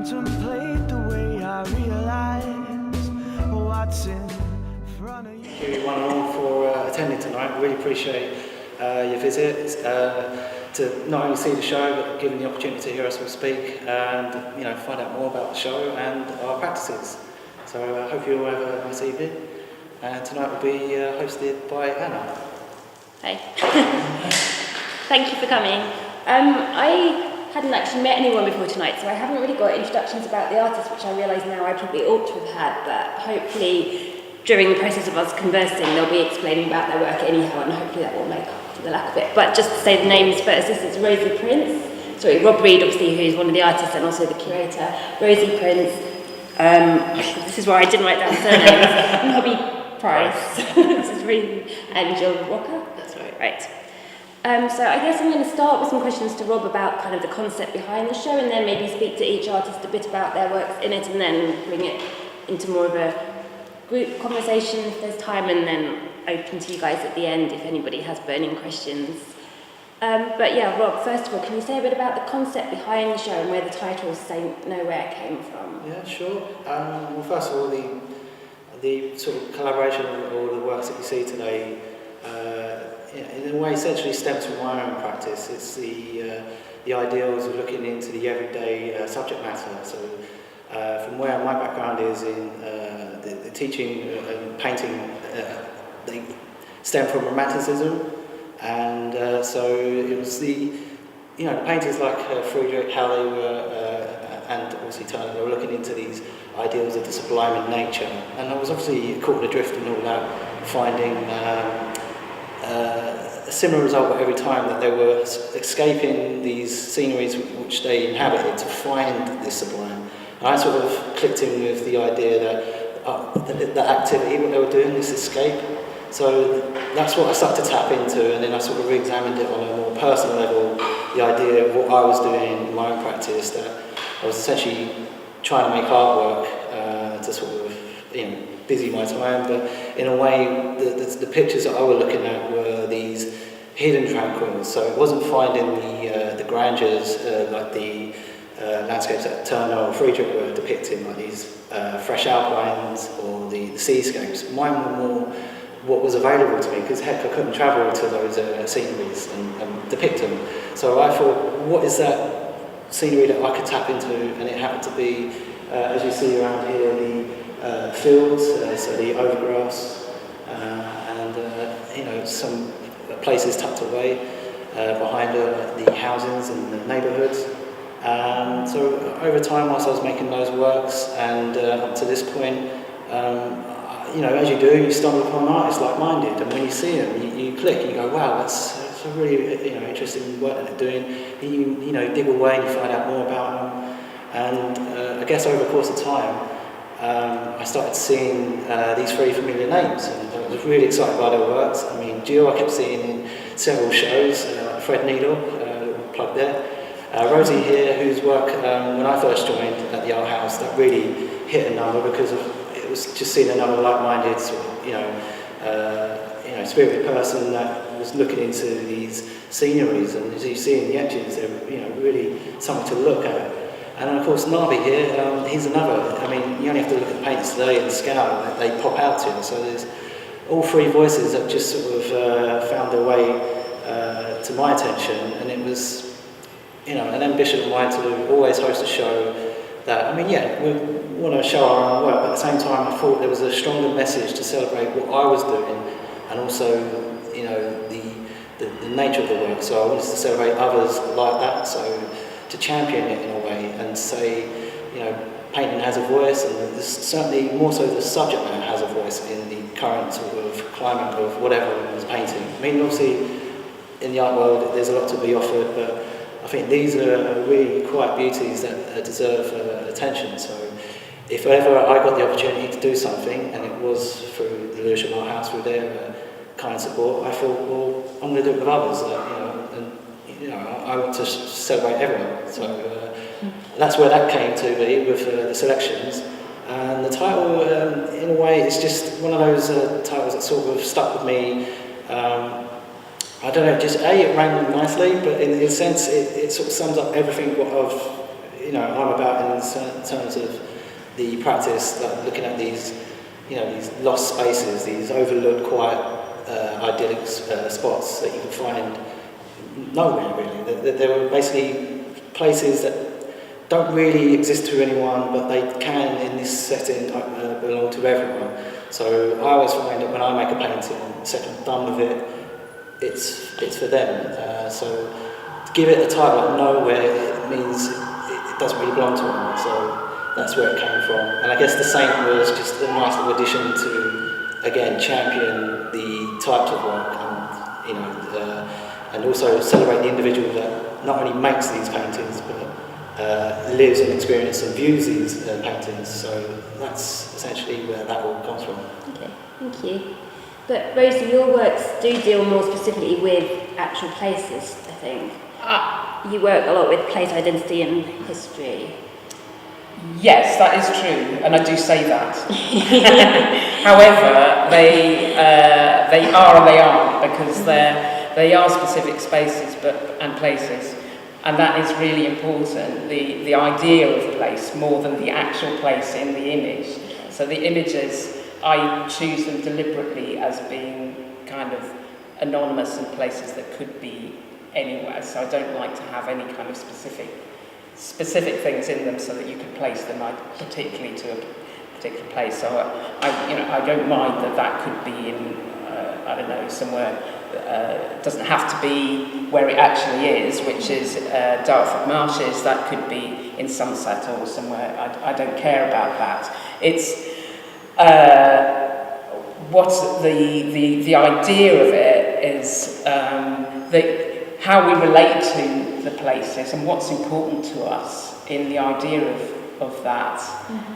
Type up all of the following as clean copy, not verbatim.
contemplate the way I realize what's in front of you. Thank you one and all for attending tonight. Really appreciate your visit to not only see the show but giving the opportunity to hear us all speak and find out more about the show and our practices. So I hope you all have a nice evening. And tonight will be hosted by Anna. Hi. Thank you for coming. I hadn't actually met anyone before tonight, so I haven't really got introductions about the artists, which I realise now I probably ought to have had, but hopefully during the process of us conversing they'll be explaining about their work anyhow, and hopefully that will make up for the lack of it. But just to say the names first, this is Rosie Prince, Rob Reed, obviously, who's one of the artists and also the curator. Rosie Prince, this is where I didn't write down surnames, Nobby Price, this is Rosie, and Jill Walker, that's right. So I guess I'm going to start with some questions to Rob about kind of the concept behind the show, and then maybe speak to each artist a bit about their works in it, and then bring it into more of a group conversation if there's time, and then open to you guys at the end if anybody has burning questions. But yeah, Rob, first of all, can you say a bit about the concept behind the show and where the title Saint Nowhere came from? Yeah, sure. Well, first of all, the sort of collaboration of all the works that you see today in a way essentially stems from my own practice. It's the ideals of looking into the everyday subject matter. So from where my background is in the teaching and painting, they stem from Romanticism, and so it was the painters like Friedrich, how they were, and obviously Turner, they were looking into these ideals of the sublime in nature, and I was obviously caught adrift in all that, finding a similar result every time, that they were escaping these sceneries which they inhabited to find this sublime. And I sort of clicked in with the idea that the activity, what they were doing, this escape. So that's what I started to tap into, and then I sort of re-examined it on a more personal level, the idea of what I was doing in my own practice, that I was essentially trying to make artwork to sort of, busy my time, but in a way, the pictures that I was looking at were these hidden tranquils. So it wasn't finding the grandeurs like the landscapes that Turner or Friedrich were depicting, like these fresh outlines or the seascapes. Mine were more what was available to me, because heck, I couldn't travel to those sceneries and depict them. So I thought, what is that scenery that I could tap into? And it happened to be, as you see around here, the fields, so the overgrass, and some places tucked away behind the housings and the neighbourhoods. So over time, whilst I was making those works, and up to this point, as you do, you stumble upon artists like-minded, and when you see them, you click and you go, wow, that's a really interesting work that they're doing. And you dig away and you find out more about them, and I guess over the course of time, I started seeing these three familiar names, and I was really excited by their works. I mean, Jill I kept seeing in several shows, Fred Needle, plug there. Rosie here, whose work when I first joined at the Art House, that really hit a number because it was just seeing another like-minded sort of, spirited person that was looking into these sceneries, and as you see in the etchings, they're really something to look at. And then of course Nabi here, he's another. I mean, you only have to look at the paintings today and the scale that they pop out to. So there's all three voices that just sort of found their way to my attention, and it was, an ambition of mine to always host a show that, we want to show our own work, but at the same time I thought there was a stronger message to celebrate what I was doing, and also, the nature of the work. So I wanted to celebrate others like that, so to champion it in a way and say, painting has a voice, and certainly more so the subject matter has a voice in the current sort of climate of whatever is painting. Obviously, in the art world, there's a lot to be offered, but I think these are really quiet beauties that deserve attention. So if ever I got the opportunity to do something, and it was through the Lewisham Art House, through their kind support, I thought, well, I'm going to do it with others, I want to celebrate everyone. So that's where that came to be with the selections. And the title, in a way, is just one of those titles that sort of stuck with me. I don't know, just it rang nicely, but in a sense, it sort of sums up everything what I've I'm about in terms of the practice, like looking at these, these lost spaces, these overlooked, quiet, idyllic spots that you can find nowhere really. There were basically places that don't really exist to anyone, but they can, in this setting, belong to everyone. So I always find that when I make a painting, the second I'm done with it, it's for them. So to give it a title like Nowhere, it means it doesn't really belong to anyone. So that's where it came from. And I guess the Saint was just a nice little addition to, again, champion the types of work and also celebrate the individual that not only makes these paintings, but lives and experiences and views these paintings. So that's essentially where that all comes from. Okay, thank you. But Rosie, your works do deal more specifically with actual places, I think. You work a lot with place identity and history. Yes, that is true, and I do say that. However, they are and they aren't, because they are specific spaces and places, and that is really important. The idea of place more than the actual place in the image. So the images, I choose them deliberately as being kind of anonymous and places that could be anywhere. So I don't like to have any kind of specific things in them so that you can place them particularly to a particular place. So I don't mind that could be in somewhere. It doesn't have to be where it actually is, which is Dartford Marshes. That could be in Somerset or somewhere. I don't care about that. It's what's the idea of it is how we relate to the places and what's important to us in the idea of that.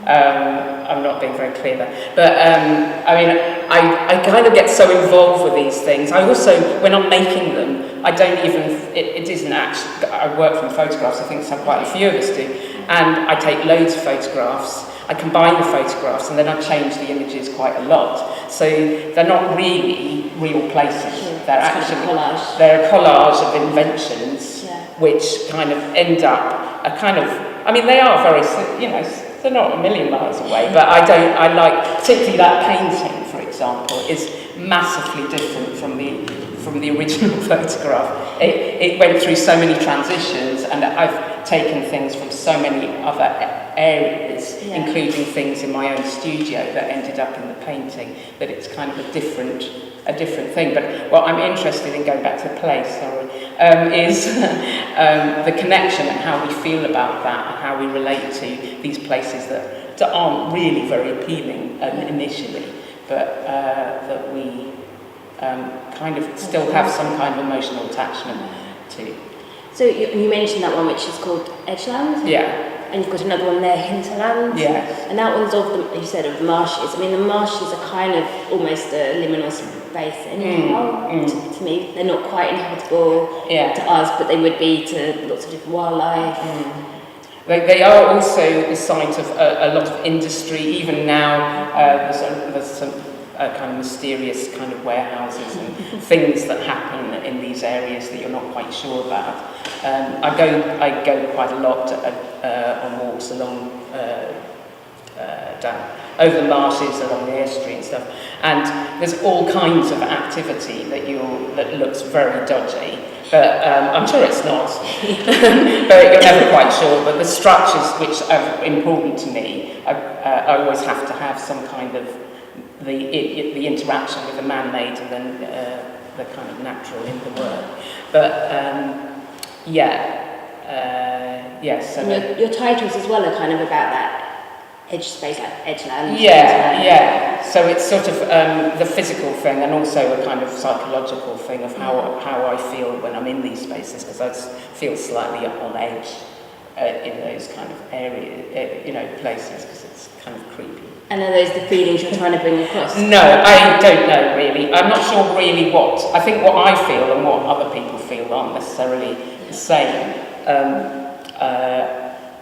I'm not being very clear there, but I kind of get so involved with these things. I also, when I'm making them, I don't even, it isn't actually, I work from photographs, I think quite a few of us do, and I take loads of photographs, I combine the photographs, and then I change the images quite a lot. So they're not really real places. Sure. They're it's actually, kind of a collage. they're a collage of inventions, which kind of end up a kind of, they are very, they're not a million miles away, but I like, particularly that painting, for example, is massively different from the original photograph. It went through so many transitions, and I've taken things from so many other areas, including things in my own studio that ended up in the painting, that it's kind of a different thing. But what I'm interested in, going back to the place, is the connection and how we feel about that and how we relate to these places that aren't really very appealing initially, but that we kind of still have some kind of emotional attachment to. So you mentioned that one which is called Edgeland? Yeah. And you've got another one there, Hinterland. Yes. And that one's you said of marshes. The marshes are kind of almost a liminal space anyhow. To me, they're not quite inhabitable to us, but they would be to lots of different wildlife. They are also the site of a lot of industry. Even now, there's some kind of mysterious kind of warehouses and things that happen in these areas that you're not quite sure about. I go quite a lot on walks along down over the marshes, along the estuary and stuff, and there's all kinds of activity that looks very dodgy. But I'm sure it's not. But you're never quite sure. But the structures which are important to me, I always have to have some kind of the interaction with the man-made and then the kind of natural in the work. But yes. And your titles as well are kind of about that edge space, like Edgeland. Yeah. So it's sort of the physical thing, and also a kind of psychological thing of how I feel when I'm in these spaces, because I feel slightly up on edge in those kind of areas, places, because it's kind of creepy. And are those the feelings you're trying to bring across? No, I don't know really. I'm not sure really I think what I feel and what other people feel aren't necessarily the same.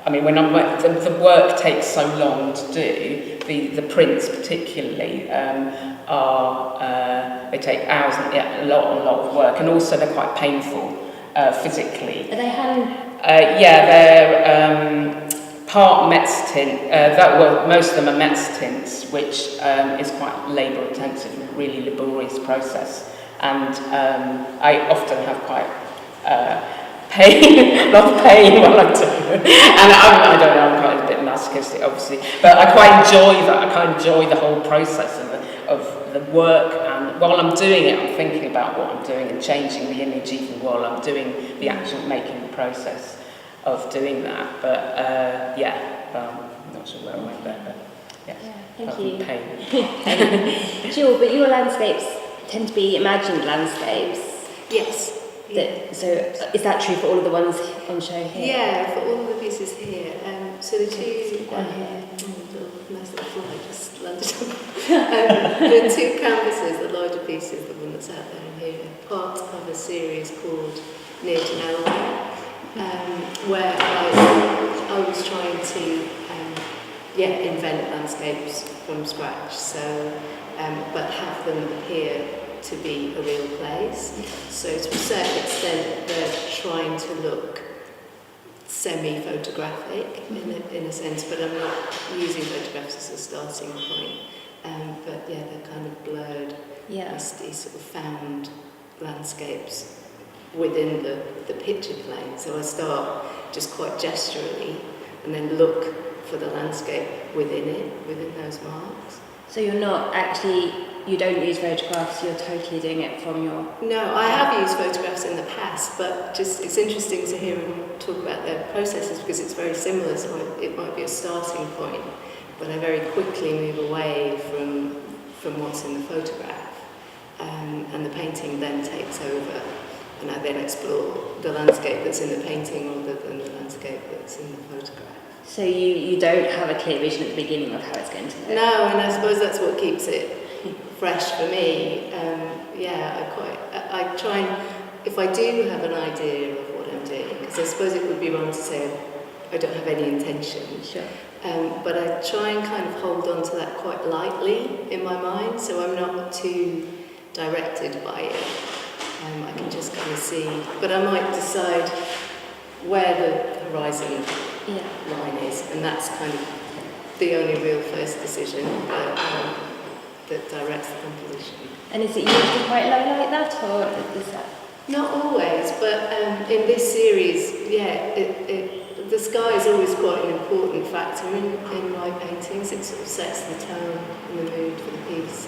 When the work takes so long to do, the prints particularly they take hours and a lot of work, and also they're quite painful physically. Are they hand? They're part Metz tint, most of them are Metz tints, which is quite labour intensive and really laborious process. And I often have quite a lot of pain while I'm doing it. And I don't know, I'm quite a bit masochistic, obviously, but I quite enjoy that. I quite enjoy the whole process of the work. And while I'm doing it, I'm thinking about what I'm doing and changing the image even while I'm doing the actual making process of doing that. But I'm not sure where I went there, but yeah. Thank you. Pain. Sure, but your landscapes tend to be imagined landscapes. Yes. So is that true for all of the ones on show here? Yeah, for all of the pieces here. So the two, Down here. nice little fly just landed on. The two canvases, the larger pieces, the one that's out there and here, part of a series called Near to Nowhere, where I was trying to invent landscapes from scratch. So, but have them appear to be a real place. So to a certain extent, they're trying to look semi-photographic in a sense, but I'm not using photographs as a starting point. But yeah, they're kind of blurred, misty, sort of found landscapes within the picture plane. So I start just quite gesturally and then look for the landscape within it, within those marks. So you're not actually, you don't use photographs, you're totally doing it from your... No, I have used photographs in the past, but just it's interesting to hear them talk about their processes because it's very similar, so it might be a starting point, but I very quickly move away from what's in the photograph, and the painting then takes over, and I then explore the landscape that's in the painting rather than the landscape that's in the photograph. So you don't have a clear vision at the beginning of how it's going to look? No, and I suppose that's what keeps it fresh for me. I try and, if I do have an idea of what I'm doing, because I suppose it would be wrong to say I don't have any intention. Sure. But I try and kind of hold on to that quite lightly in my mind, so I'm not too directed by it. I can just kind of see, but I might decide where the horizon line is, and that's kind of the only real first decision that directs the composition. And is it usually quite low like that, or is that? Not always, but in this series, the sky is always quite an important factor in my paintings. It sort of sets the tone and the mood for the piece.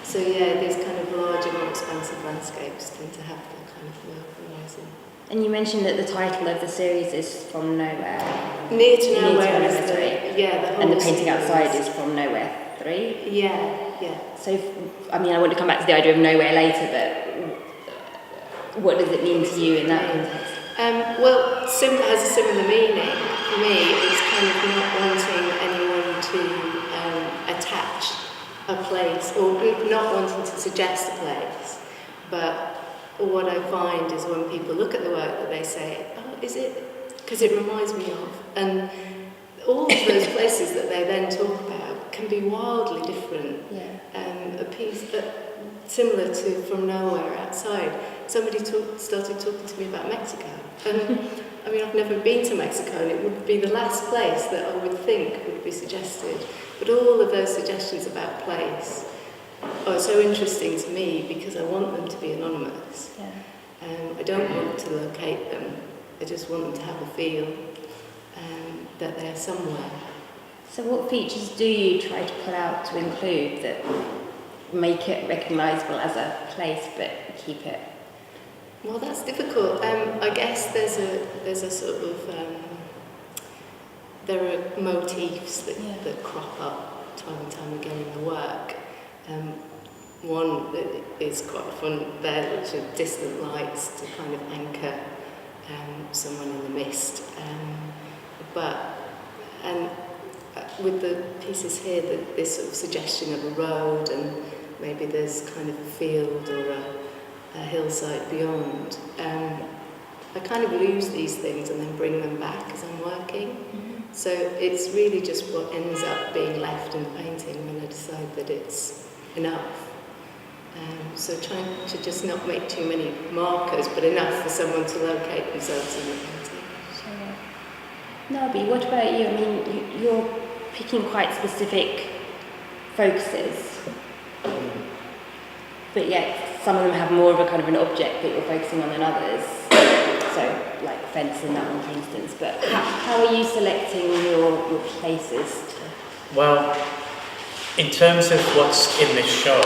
So these kind of larger, more expansive landscapes tend to have the kind of low horizon. And you mentioned that the title of the series is From Nowhere. Near to Nowhere Near to is Nowhere, the whole and the painting series. outside is From Nowhere 3. Yeah. So, I mean, I want to come back to the idea of nowhere later, but what does it mean to you in that context? Well, it has a similar meaning. For me, it's kind of not wanting anyone to attach a place, or not wanting to suggest a place. But what I find is when people look at the work that they say, oh, is it? Because it reminds me of. And all of those places that they then talk about can be wildly different. A piece that similar to From Nowhere outside. Somebody started talking to me about Mexico. And I mean, I've never been to Mexico, and it would be the last place that I would think would be suggested. But all of those suggestions about place are so interesting to me because I want them to be anonymous. I don't want to locate them. I just want them to have a feel that they're somewhere. So what features do you try to pull out to include that make it recognisable as a place but keep it? Well, that's difficult. I guess there's a sort of there are motifs that crop up time and time again in the work. One that is quite fun there, which are distant lights to kind of anchor someone in the mist. With the pieces here, this sort of suggestion of a road, and maybe there's kind of a field or a hillside beyond. I kind of lose these things and then bring them back as I'm working. Mm-hmm. So it's really just what ends up being left in the painting when I decide that it's enough. So trying to just not make too many markers, but enough for someone to locate themselves in the painting. Sure. Nabi, what about you? I mean, you're picking quite specific focuses, but yet some of them have more of a kind of an object that you're focusing on than others. So, like fence and that one, for instance. But how are you selecting your places? Well, in terms of what's in this show,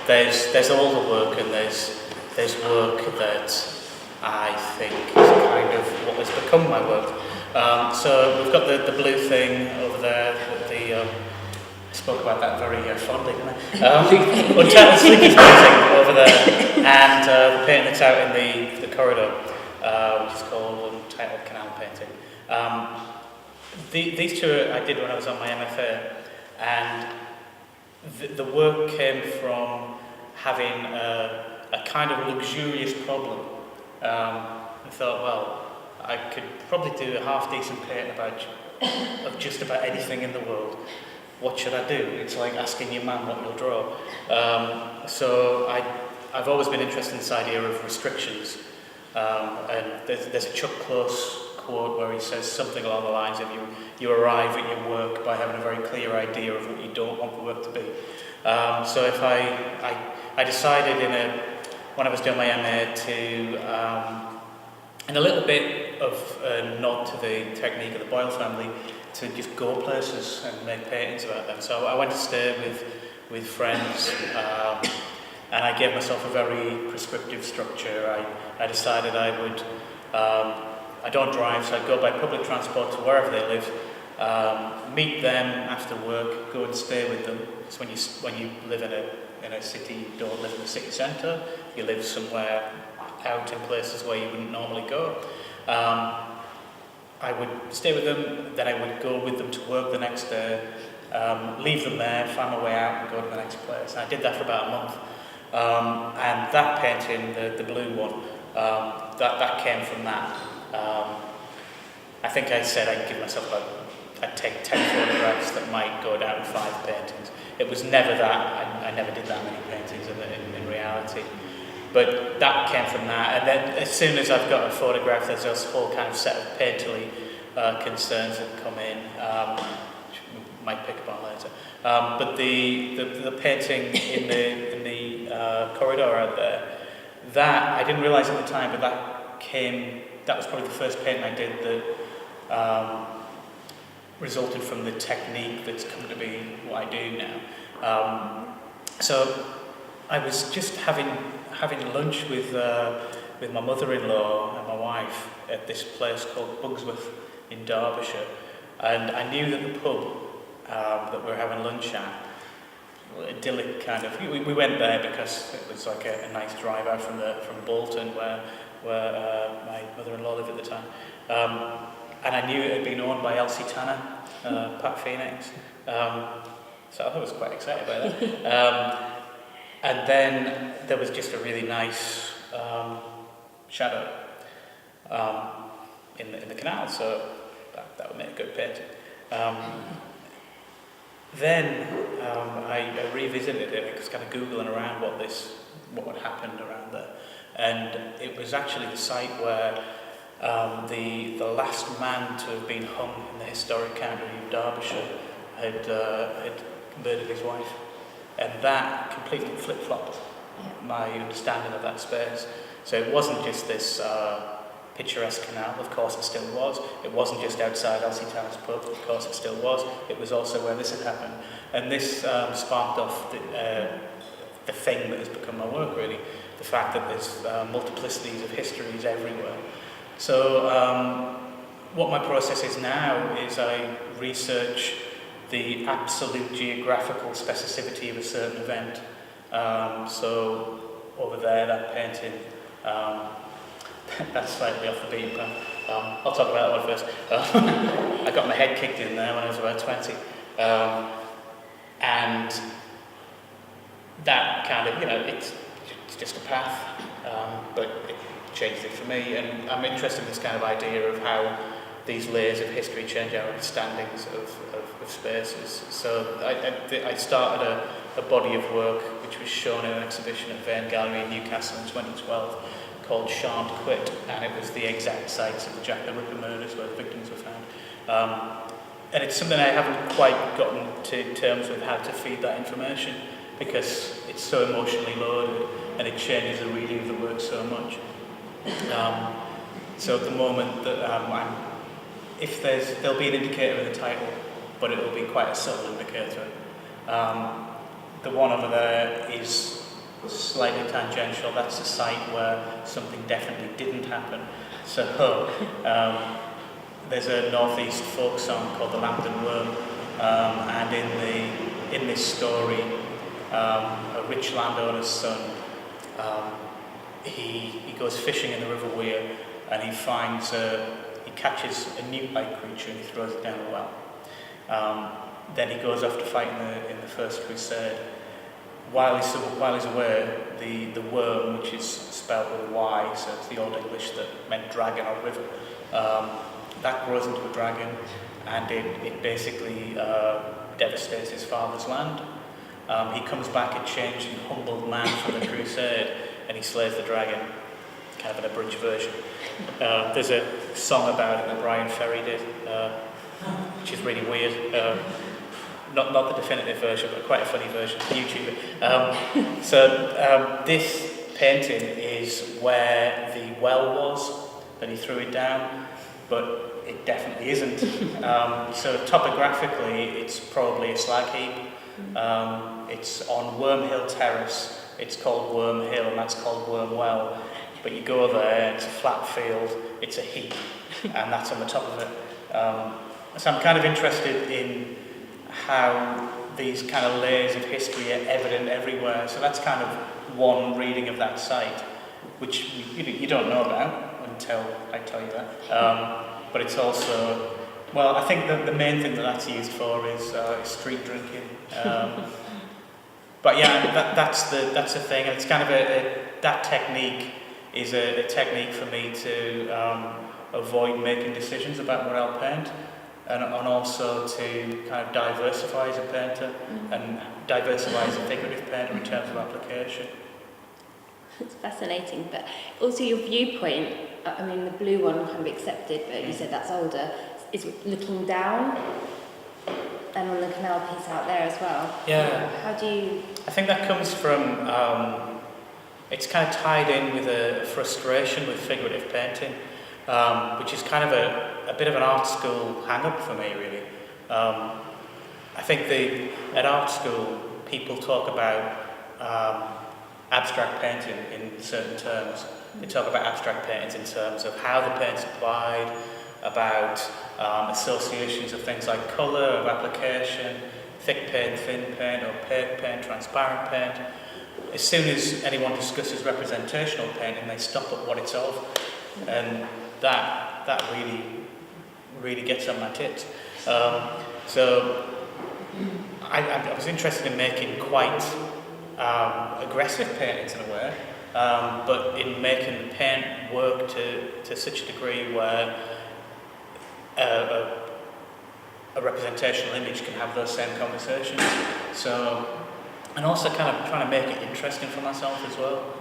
there's all the work, and there's work that I think is kind of what has become my work. So we've got the blue thing over there. I spoke about that very fondly, didn't I? Untitled Sleepers painting over there, and the painting that's out in the corridor, which is called Untitled Canal Painting. These two I did when I was on my MFA, and the work came from having a kind of luxurious problem. I thought, well, I could probably do a half-decent painting of just about anything in the world. What should I do? It's like asking your mum what you'll draw. So I've always been interested in this idea of restrictions. And there's a Chuck Close quote where he says something along the lines of you arrive at your work by having a very clear idea of what you don't want the work to be. So if I decided when I was doing my MA to, in a little bit of a nod to the technique of the Boyle family, to just go places and make paintings about them. So I went to stay with friends, and I gave myself a very prescriptive structure. I decided I would, I don't drive, so I'd go by public transport to wherever they live, meet them after work, go and stay with them. So when you live in a city, you don't live in the city centre, you live somewhere out in places where you wouldn't normally go. I would stay with them, then I would go with them to work the next day, leave them there, find my way out and go to the next place. And I did that for about a month. And that painting, the blue one, that came from that. I think I said I'd take 10 photographs that might go down 5 paintings. It was never that. I never did that many paintings in reality. But that came from that, and then as soon as I've got a photograph, there's this whole kind of set of painterly concerns that come in, which we might pick up on later. But the painting in the corridor out there, that I didn't realise at the time, but that was probably the first painting I did that resulted from the technique that's come to be what I do now. So I was just having lunch with my mother-in-law and my wife at this place called Bugsworth in Derbyshire, and I knew that the pub that we were having lunch at, idyllic kind of. We went there because it was like a nice drive out from Bolton where my mother-in-law lived at the time, and I knew it had been owned by Elsie Tanner, Pat Phoenix, so I was quite excited by that. And then there was just a really nice shadow in the canal, so that would make a good painting. Then I revisited it. I was kind of googling around what had happened around there, and it was actually the site where the last man to have been hung in the historic county of Derbyshire had murdered his wife. And that completely flip-flopped my understanding of that space. So it wasn't just this picturesque canal, of course it still was. It wasn't just outside Elsie Tanner's pub, of course it still was. It was also where this had happened. And this sparked off the thing that has become my work, really. The fact that there's multiplicities of histories everywhere. So what my process is now is I research the absolute geographical specificity of a certain event. So over there, that painting, that's slightly off the beaten path. I'll talk about that one first. I got my head kicked in there when I was about 20. And that kind of, it's just a path, but it changed it for me. And I'm interested in this kind of idea of how these layers of history change our understandings of spaces. So I started a body of work which was shown in an exhibition at Vane Gallery in Newcastle in 2012 called Shan't Quit, and it was the exact sites of the Jack the Ripper murders where the victims were found. And it's something I haven't quite gotten to terms with how to feed that information, because it's so emotionally loaded and it changes the reading of the work so much. So at the moment that there'll be an indicator in the title, but it will be quite a subtle indicator. The one over there is slightly tangential. That's a site where something definitely didn't happen. So there's a northeast folk song called The Lambton Worm, and in this story, a rich landowner's son, he goes fishing in the River Wear, and he catches a newt-like creature and he throws it down a well. Then he goes off to fight in the First Crusade. While he's away, the worm, which is spelled with a Y, so it's the Old English that meant dragon or river, that grows into a dragon, and it basically devastates his father's land. He comes back a changed and humbled man from the crusade, and he slays the dragon, kind of an abridged version. There's a song about it that Brian Ferry did, which is really weird. Not the definitive version, but quite a funny version, YouTube it. So this painting is where the well was that he threw it down, but it definitely isn't. So topographically, it's probably a slag heap. It's on Worm Hill Terrace. It's called Worm Hill, and that's called Worm Well. But you go there, it's a flat field, it's a heap, and that's on the top of it. So I'm kind of interested in how these kind of layers of history are evident everywhere. So that's kind of one reading of that site, which you don't know about until I tell you that. But it's also, well, I think the main thing that's used for is street drinking. But yeah, that's the thing. And it's kind of that technique is a technique for me to avoid making decisions about what I'll paint. And also to kind of diversify as a painter and diversify as a figurative painter in terms of application. It's fascinating, but also your viewpoint, I mean the blue one kind of accepted, but you said that's older, is looking down, and on the canal piece out there as well. Yeah. How do you... I think that comes from, it's kind of tied in with a frustration with figurative painting, which is kind of a bit of an art school hang-up for me, really. I think at art school, people talk about abstract painting in certain terms. They talk about abstract paintings in terms of how the paint's applied, about associations of things like colour, of application, thick paint, thin paint, opaque paint, transparent paint. As soon as anyone discusses representational painting, they stop at what it's of. And that really gets on my tits. So I was interested in making quite aggressive paintings in a way, but in making the paint work to such a degree where a representational image can have those same conversations. So, and also kind of trying to make it interesting for myself as well.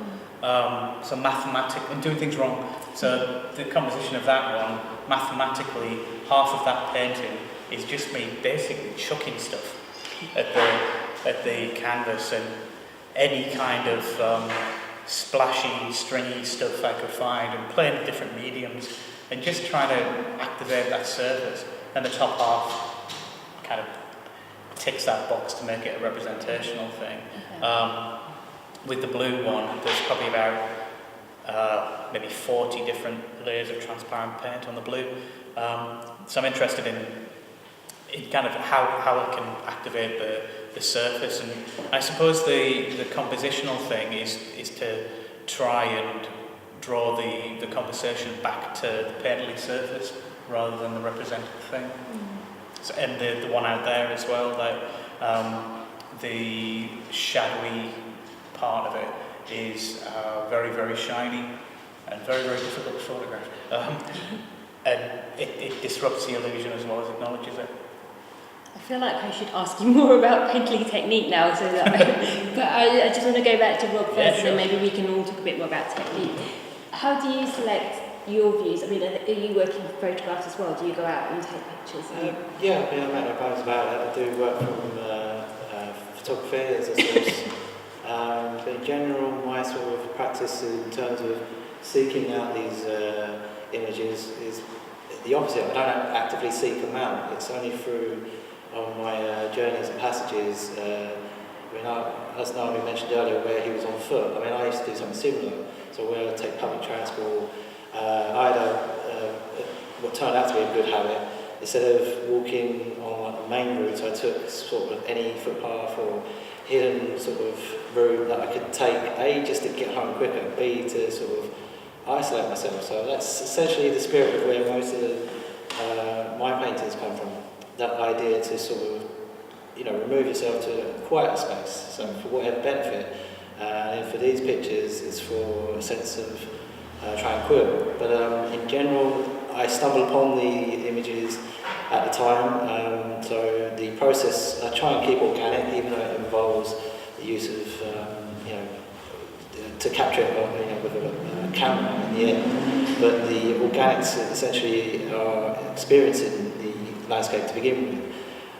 So mathematically, I'm doing things wrong. So the composition of that one, mathematically, half of that painting is just me basically chucking stuff at the canvas, and any kind of splashy, stringy stuff I could find, and playing with different mediums, and just trying to activate that surface. And the top half kind of ticks that box to make it a representational thing. Okay. With the blue one, there's probably about maybe 40 different layers of transparent paint on the blue. So I'm interested in kind of how I can activate the surface, and I suppose the compositional thing is to try and draw the conversation back to the painterly surface rather than the representative thing. So, and the one out there as well, the shadowy part of it is very, very shiny and very, very difficult to photograph. And it disrupts the illusion as well as acknowledges it. I feel like I should ask you more about painting technique now, so that but I just want to go back to Rob first, and then maybe we can all talk a bit more about technique. How do you select your views? I mean, are you working with photographs as well? Do you go out and take pictures? Yeah, I mean, I make no bones about it. I do work from photography as a source. But in general, my sort of practice in terms of seeking out these images is the opposite. I don't actively seek them out. It's only through on my journeys and passages. I mean, as Navi mentioned earlier, where he was on foot. I mean, I used to do something similar. So where I take public transport, I had what turned out to be a good habit. Instead of walking on the main route, I took sort of any footpath or hidden sort of route that I could take, A, just to get home quicker, B, to sort of isolate myself. So that's essentially the spirit of where most of my paintings come from. That idea to sort of, remove yourself to a quieter space, so for whatever benefit. And for these pictures, it's for a sense of tranquil. But in general, I stumbled upon the images at the time, so the process, I try and keep organic, even though it involves the use of, to capture it with a camera in the end. But the organics essentially are experiencing the landscape to begin with.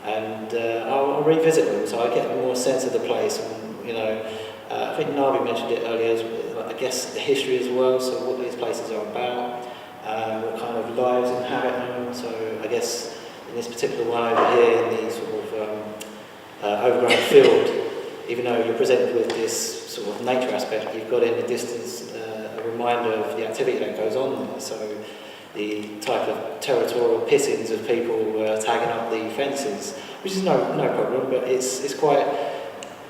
And I'll revisit them, so I get more sense of the place. And, I think Navi mentioned it earlier, I guess the history as well, so what these places are about, what kind of lives inhabit them. So I guess in this particular one over here, in the sort of overgrown field, even though you're presented with this sort of nature aspect, you've got in the distance a reminder of the activity that goes on there. So the type of territorial pissings of people tagging up the fences, which is no problem, but it's quite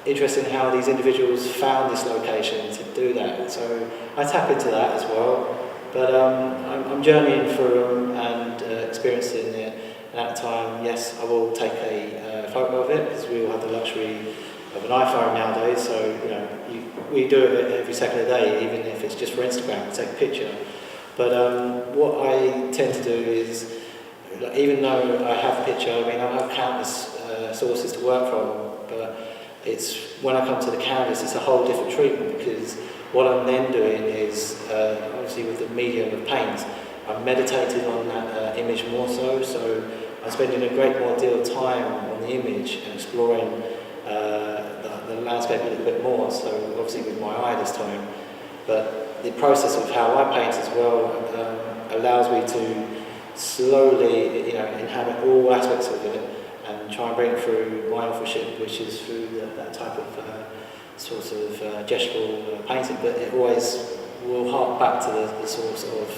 interesting how these individuals found this location to do that. So I tap into that as well, but I'm journeying through them and experiencing it. And at the time, yes, I will take a photo of it, because we all have the luxury of an iPhone nowadays. So we do it every second of the day, even if it's just for Instagram, take a picture. But what I tend to do is, even though I have a picture, I mean, I have countless sources to work from, but it's when I come to the canvas, it's a whole different treatment, because what I'm then doing is, obviously with the medium of paint, I'm meditating on that image more so I'm spending a great deal of time on the image and exploring the landscape a little bit more, so obviously with my eye this time. But the process of how I paint as well allows me to slowly, inhabit all aspects of it and try and bring it through mindfulship, which is through that type of sort of gestural painting. But it always will hark back to the source of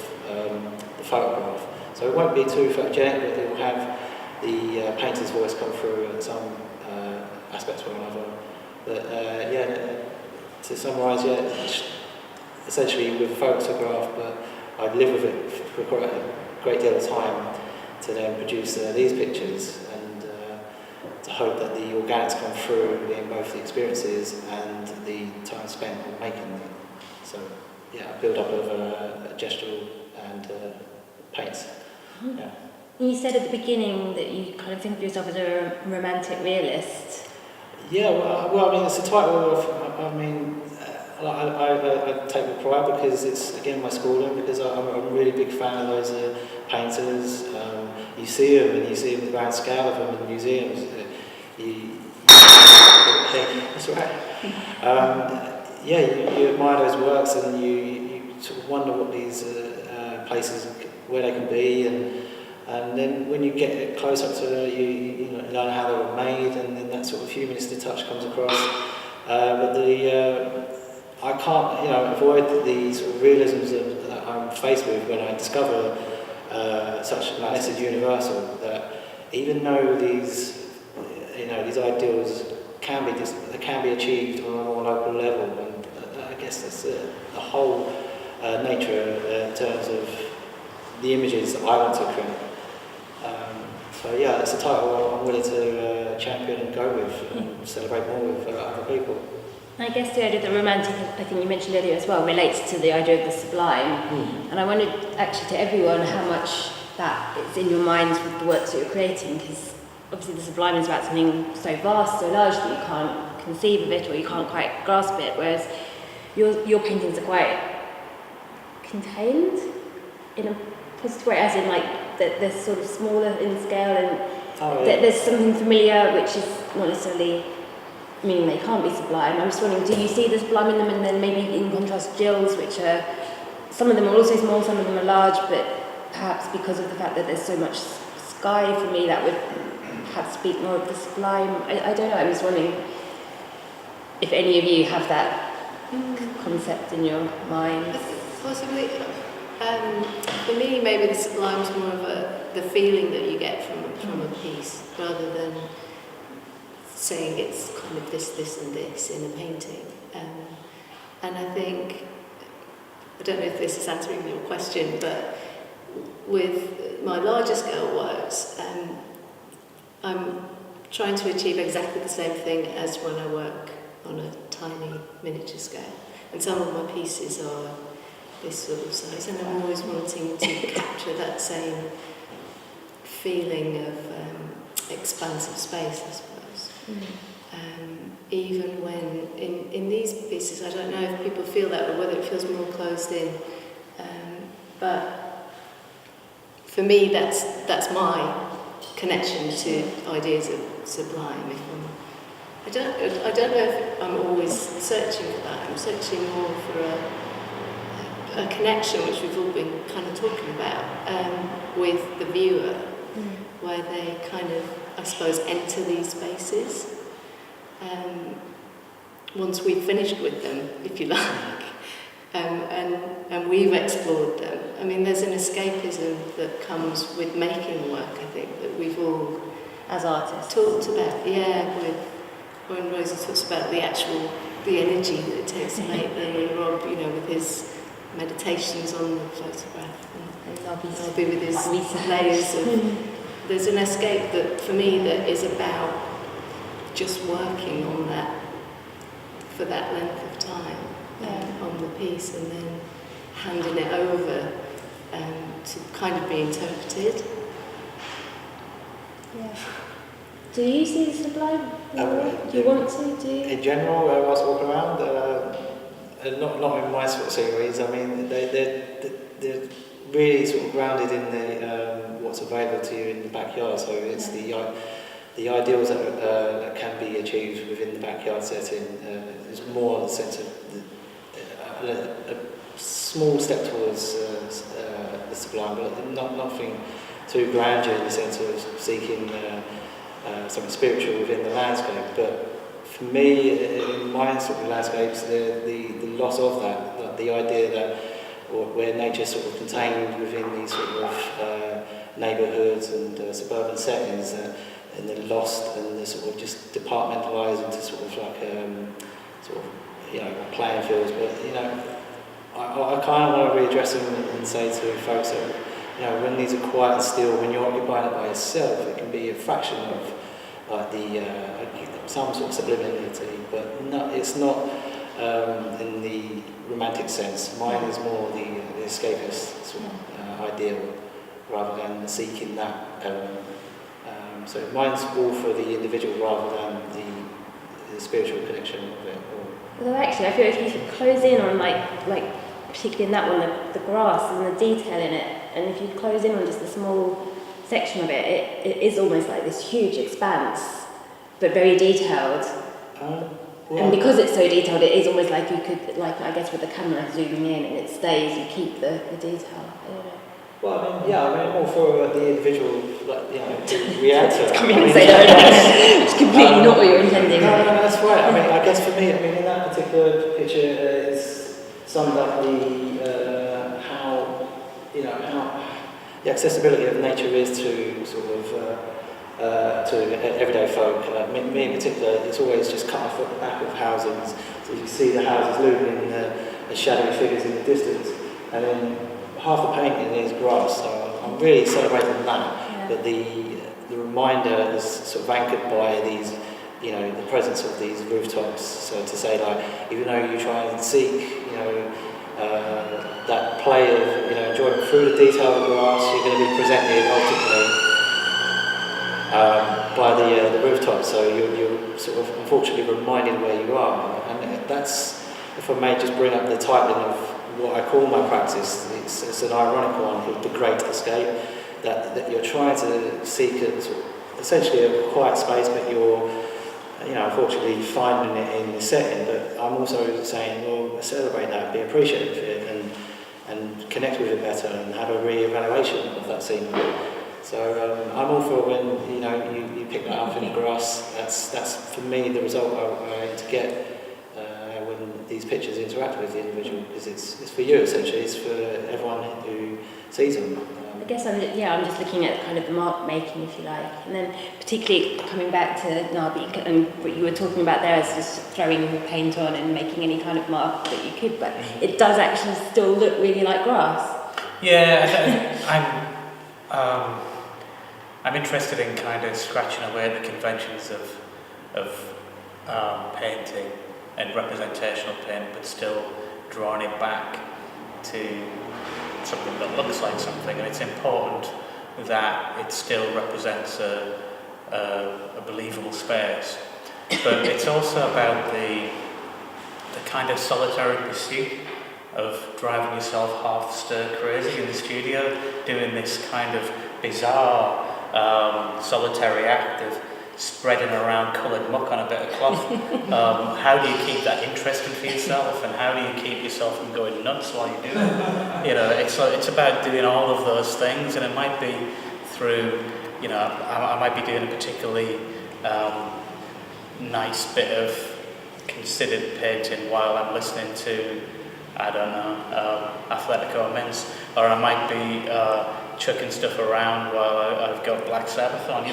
the photograph. So it won't be too photogenic, but it will have the painter's voice come through at some aspects or another. But to summarise, essentially with a photograph, but I'd live with it for quite a great deal of time to then produce these pictures, and to hope that the organics come through in both the experiences and the time spent on making them. So a build up of gestural and paints. Yeah. You said at the beginning that you kind of think of yourself as a romantic realist. Yeah, well, I mean, it's a title of, I take the pride, because it's, again, my schooling, because I'm a really big fan of those painters. You see them, and you see them, the grand scale of them in museums. That's right. You admire those works, and you sort of wonder what these places, where they can be, and then when you get close up to it, you learn how they were made, and then that sort of humanistic touch comes across. But I can't, avoid the sort of realisms that I'm faced with when I discover such a message universal, that even though these ideals can be achieved on a more local level, and I guess that's the whole nature in terms of the images that I want to create. That's a title I'm willing to champion and go with, and celebrate more with other people. I guess the idea of the romantic, I think you mentioned earlier as well, relates to the idea of the sublime. And I wondered actually to everyone how much that is in your minds with the works that you're creating, because obviously the sublime is about something so vast, so large that you can't conceive of it, or you can't quite grasp it, whereas your paintings are quite contained in a positive way, as in like that they're sort of smaller in scale and that there's something familiar which is not necessarily meaning they can't be sublime. I'm just wondering, do you see the sublime in them, and then maybe in contrast Jill's, which are, some of them are also small, some of them are large, but perhaps because of the fact that there's so much sky, for me that would perhaps speak more of the sublime. I don't know, I'm just wondering if any of you have that concept in your mind. Possibly. For me, maybe the sublime is more of the feeling that you get from a piece, rather than saying it's kind of this, and this in a painting. And I think, I don't know if this is answering your question, but with my larger scale works, I'm trying to achieve exactly the same thing as when I work on a tiny miniature scale. And some of my pieces are this sort of size, and I'm always wanting to capture that same feeling of expansive space, I suppose. Even when in these pieces, I don't know if people feel that, or whether it feels more closed in. But for me, that's my connection to ideas of sublime. I don't know if I'm always searching for that. I'm searching more for a connection, which we've all been kind of talking about, with the viewer, where they kind of, I suppose, enter these spaces. Once we've finished with them, if you like, and we've explored them. I mean, there's an escapism that comes with making work, I think, that we've all, as artists, talked about. Yeah, when Rosie talks about the energy that it takes to make them, and Rob, with his meditations on the photograph, and Nobby with his layers of. There's an escape that, for me, that is about just working on that for that length of time on the piece, and then handing it over to kind of be interpreted. Yeah. Do you see the sublime? Do you want to? Do you? In general, whilst walking around, not in my sort of series. I mean, they're really sort of grounded in the what's available to you in the backyard. So it's the ideals that can be achieved within the backyard setting. Is more the sense of a small step towards the sublime, but nothing too grandeur in the sense of seeking something spiritual within the landscape. But for me, in my sort of landscapes, the loss of that, the idea that where nature sort of contained within these sort of neighbourhoods and suburban settings, and they're lost and they're sort of just departmentalised into sort of like playing fields. But I kind of want to readdress them and say to folks that when these are quiet and still, when you're occupying it by yourself, it can be a fraction of like some sort of subliminality, but no, it's not in the romantic sense. Mine is more the escapist sort of ideal, rather than seeking that element. So mine's all for the individual rather than the spiritual connection of it. Although actually, I feel if you close in on like particularly in that one, the grass and the detail in it, and if you close in on just a small section of it, it is almost like this huge expanse, but very detailed. And because it's so detailed, it is almost like you could, I guess with the camera zooming in and it stays, you keep the detail. I don't know. Well, I mean, more for the individual, to react to it. It's completely not what you're intending. No, that's right. I mean, I guess for me, in that particular picture, it's summed up how the accessibility of nature is to sort of to everyday folk. Me in particular, it's always just cut off at the back of housings, so you see the houses looming as shadowy figures in the distance, and then half the painting is grass. So I'm really celebrating that. But the reminder is sort of anchored by these, the presence of these rooftops. So to say, even though you try and seek, that play of, enjoying through the detail of the grass, you're going to be presented ultimately by the rooftop. So you're sort of unfortunately reminded where you are, and that's if I may just bring up the titling of what I call my practice, it's an ironic one called The Great Escape, that you're trying to seek essentially a quiet space, but you're, unfortunately finding it in the setting. But I'm also saying, well, celebrate that, be appreciative of it, and connect with it better, and have a re-evaluation of that scene. So I'm all for when you pick that up in the grass. That's for me the result I aim to get when these pictures interact with the individual, because it's for you essentially. It's for everyone who sees them. I guess I'm just looking at kind of the mark making, if you like, and then particularly coming back to Nabi and what you were talking about there, is just throwing paint on and making any kind of mark that you could, but it does actually still look really like grass. Yeah, I'm interested in kind of scratching away at the conventions of painting and representational paint, but still drawing it back to something that looks like something, and it's important that it still represents a believable space. But it's also about the kind of solitary pursuit of driving yourself half stir crazy in the studio, doing this kind of bizarre solitary act of spreading around coloured muck on a bit of cloth. How do you keep that interesting for yourself, and how do you keep yourself from going nuts while you do it? It's about doing all of those things, and it might be through, I might be doing a particularly nice bit of considered painting while I'm listening to, I don't know, Atletico Mince, or I might be chucking stuff around while I've got Black Sabbath on.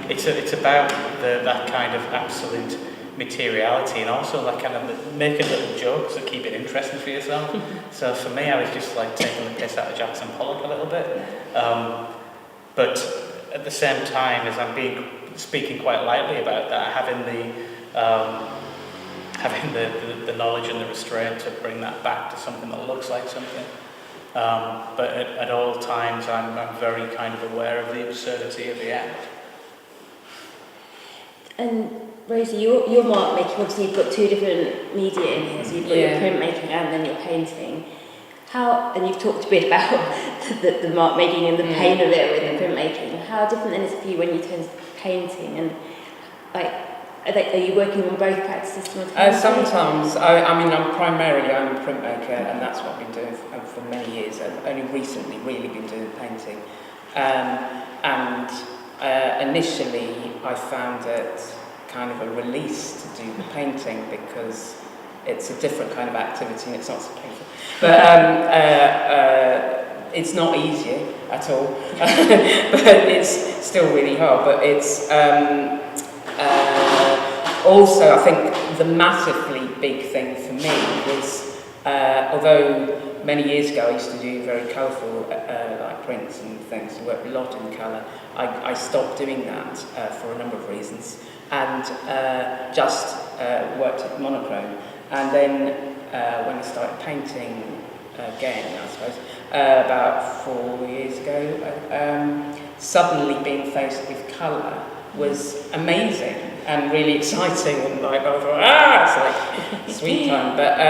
It's about that kind of absolute materiality, and also that kind of making little jokes that keep it interesting for yourself. So for me, I was just like taking the piss out of Jackson Pollock a little bit, but at the same time, as I'm speaking quite lightly about that, having the knowledge and the restraint to bring that back to something that looks like something. But at all times, I'm very kind of aware of the absurdity of the act. And Rosie, your mark making, obviously you've got two different media in here, so you've got your printmaking and then your painting. And you've talked a bit about the mark making and the pain of it with the printmaking. How different then is it for you when you turn to painting, and are you working on both practices simultaneously? Sometimes. I'm a printmaker, and that's what I've been doing for many years. I've only recently really been doing painting. Initially I found it kind of a release to do the painting, because it's a different kind of activity and it's not so painful. But it's not easy at all. But it's still really hard. But it's also, I think the massively big thing for me was, although many years ago I used to do very colourful like prints and things, I worked a lot in colour. I stopped doing that for a number of reasons, and just worked at monochrome. And then when I started painting again, I suppose, about 4 years ago, suddenly being faced with colour was amazing and really exciting, and I thought, it's like sweet time. But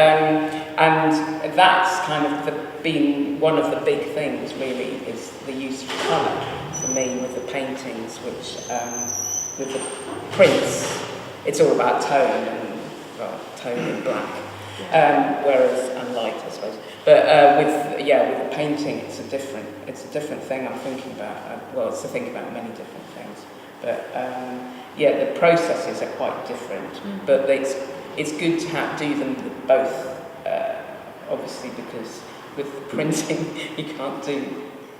and that's kind of been one of the big things really, is the use of colour for me with the paintings, which with the prints it's all about tone and black, whereas and light, I suppose. But with the painting, it's a different thing I'm thinking about. Well, it's to think about many different things. But the processes are quite different. But it's good to do them both. Obviously, because with printing you can't do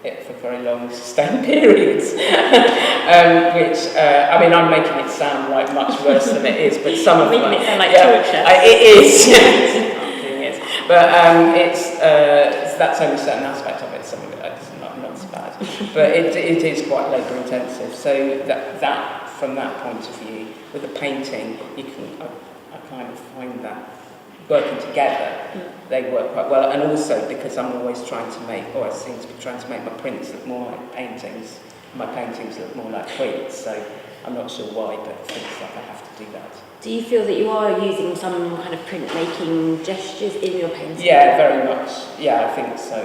it for very long sustained periods. Which I'm making it sound like much worse than it is. But some of them making it sound like torture. It is. It is. But that's only a certain aspect of it. Some of it is not so bad. But it is quite labour intensive. So that from that point of view, with the painting, I kind of find that working together, they work quite well. And also because I'm always trying to make my prints look more like paintings, my paintings look more like prints. So I'm not sure why, but it feels like I have to do that. Do you feel that you are using some kind of printmaking gestures in your painting? Yeah, very much. Yeah, I think so.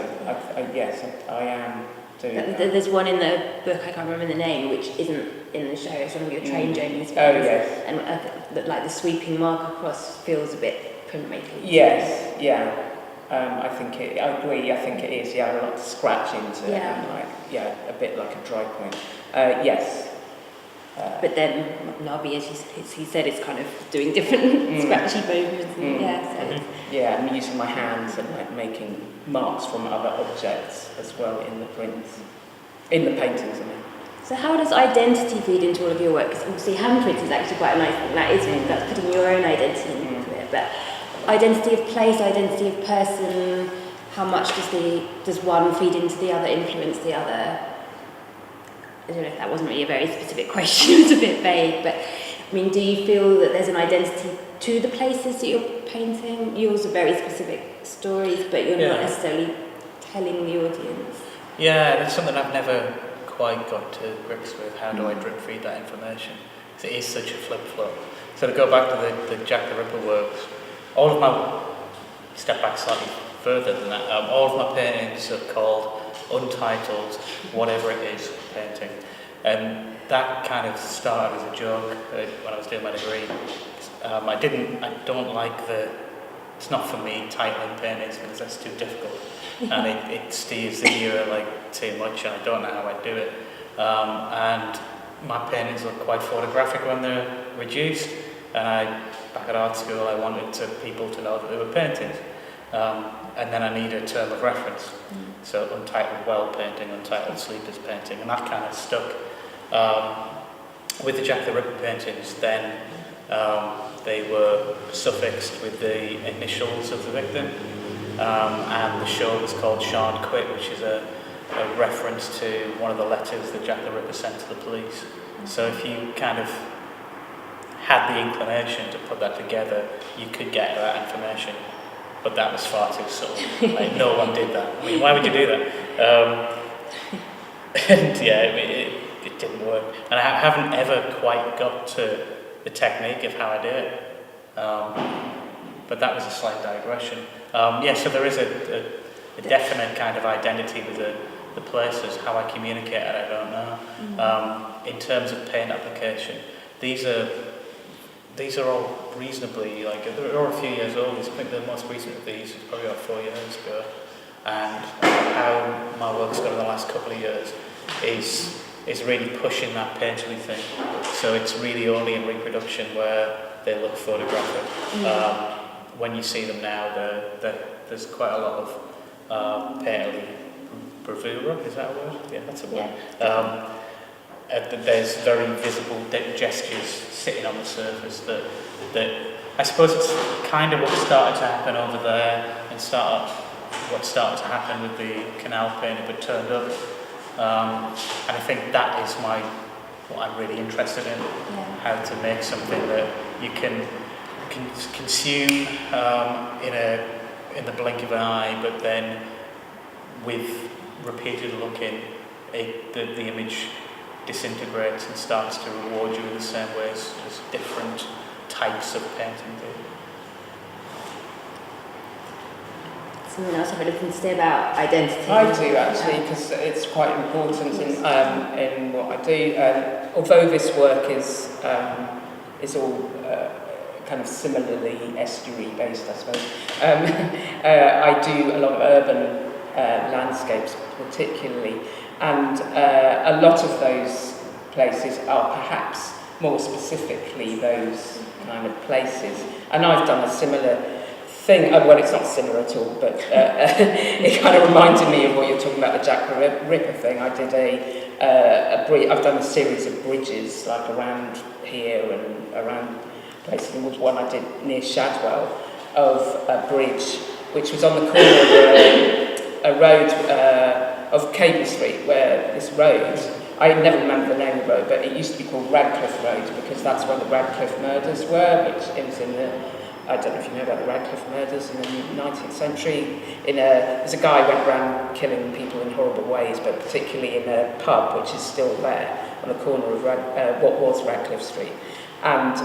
Yes, I am doing that. There's one in the book, I can't remember the name, which isn't in the show. It's one of your train journeys. Oh, yes. And like the sweeping mark across feels a bit printmaking. Yes, yeah. I agree. I think it is. Yeah, a lot to scratch into, and a bit like a dry point. Yes. But then Nabi, as he said, it's kind of doing different scratchy movements. And, Yeah, I'm using my hands and like making marks from other objects as well in the prints, in the paintings. I mean. So how does identity feed into all of your work? Because obviously handprint is actually quite a nice thing. That's putting your own identity into it. But identity of place, identity of person, how much does one feed into the other, influence the other? I don't know if that wasn't really a very specific question, it was a bit vague, but I mean, do you feel that there's an identity to the places that you're painting? Yours are very specific stories, but you're not necessarily telling the audience. Yeah, that's something I've never quite got to grips with. How do I drip feed that information? Because it is such a flip-flop. So to go back to the Jack the Ripper works, all of my, step back slightly further than that, all of my paintings are called Untitled, whatever it is, painting. And that kind of started as a joke when I was doing my degree. I don't like it's not for me, titling paintings, because that's too difficult. And it steers the ear like too much, and I don't know how I do it. And my paintings look quite photographic when they're reduced. And back at art school, I wanted people to know that they were paintings. And then I need a term of reference. So Untitled Well painting, Untitled Sleepers painting, and that kind of stuck. With the Jack the Ripper paintings, then they were suffixed with the initials of the victim, and the show was called Shard Quit, which is a reference to one of the letters that Jack the Ripper sent to the police. So if you kind of had the inclination to put that together, you could get that information. But that was far too subtle. Like, no one did that. I mean, why would you do that? And yeah, it didn't work. And I haven't ever quite got to the technique of how I do it. But that was a slight digression. So there is a definite kind of identity with the places. How I communicate it, I don't know. In terms of paint application, these are all reasonably, they're all a few years old. I think the most recent of these is probably about 4 years ago. And how my work's gone in the last couple of years is really pushing that painterly thing. So it's really only in reproduction where they look photographic. When you see them now, there's quite a lot of painterly bravura, is that a word? Yeah, that's a word. Yeah. There's very visible gestures sitting on the surface that I suppose it's kind of what started to happen over there and what started to happen with the canal painting but turned up. And I think that is what I'm really interested in, how to make something that you can consume in the blink of an eye, but then with repeated looking, the image disintegrates and starts to reward you in the same ways as different types of painting do. Someone else have anything to say about identity? I do actually, because it's quite important in what I do. Although this work is all kind of similarly estuary based, I suppose. I do a lot of urban landscapes, particularly. And a lot of those places are perhaps more specifically those kind of places. And I've done a similar thing, well, it's not similar at all, but it kind of reminded me of what you're talking about, the Jack the Ripper thing. I did I've done a series of bridges, like around here and around places. There was one I did near Shadwell of a bridge, which was on the corner of a road of Cable Street, where this road, I never remember the name of the road, but it used to be called Radcliffe Road because that's where the Radcliffe murders were, which it was in the I don't know if you know about the Radcliffe murders in the 19th century. There's a guy who went around killing people in horrible ways, but particularly in a pub which is still there on the corner of what was Radcliffe Street. And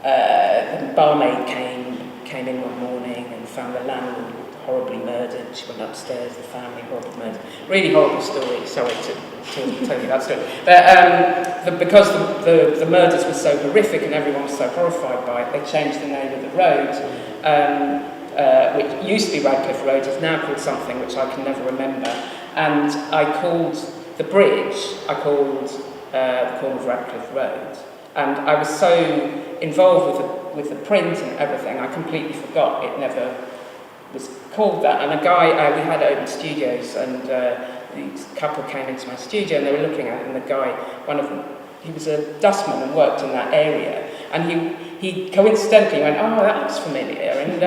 the barmaid came in one morning and found the landlord horribly murdered. She went upstairs, the family horribly murdered. Really horrible story. Sorry to tell you that story. But because the murders were so horrific and everyone was so horrified by it, they changed the name of the road, which used to be Radcliffe Road, is now called something which I can never remember. And I called the bridge, the corner of Radcliffe Road. And I was so involved with the print and everything, I completely forgot it never was called that. And a guy, we had open studios, and this couple came into my studio and they were looking at it, and the guy, one of them, he was a dustman and worked in that area, and he coincidentally went, oh, that looks familiar, and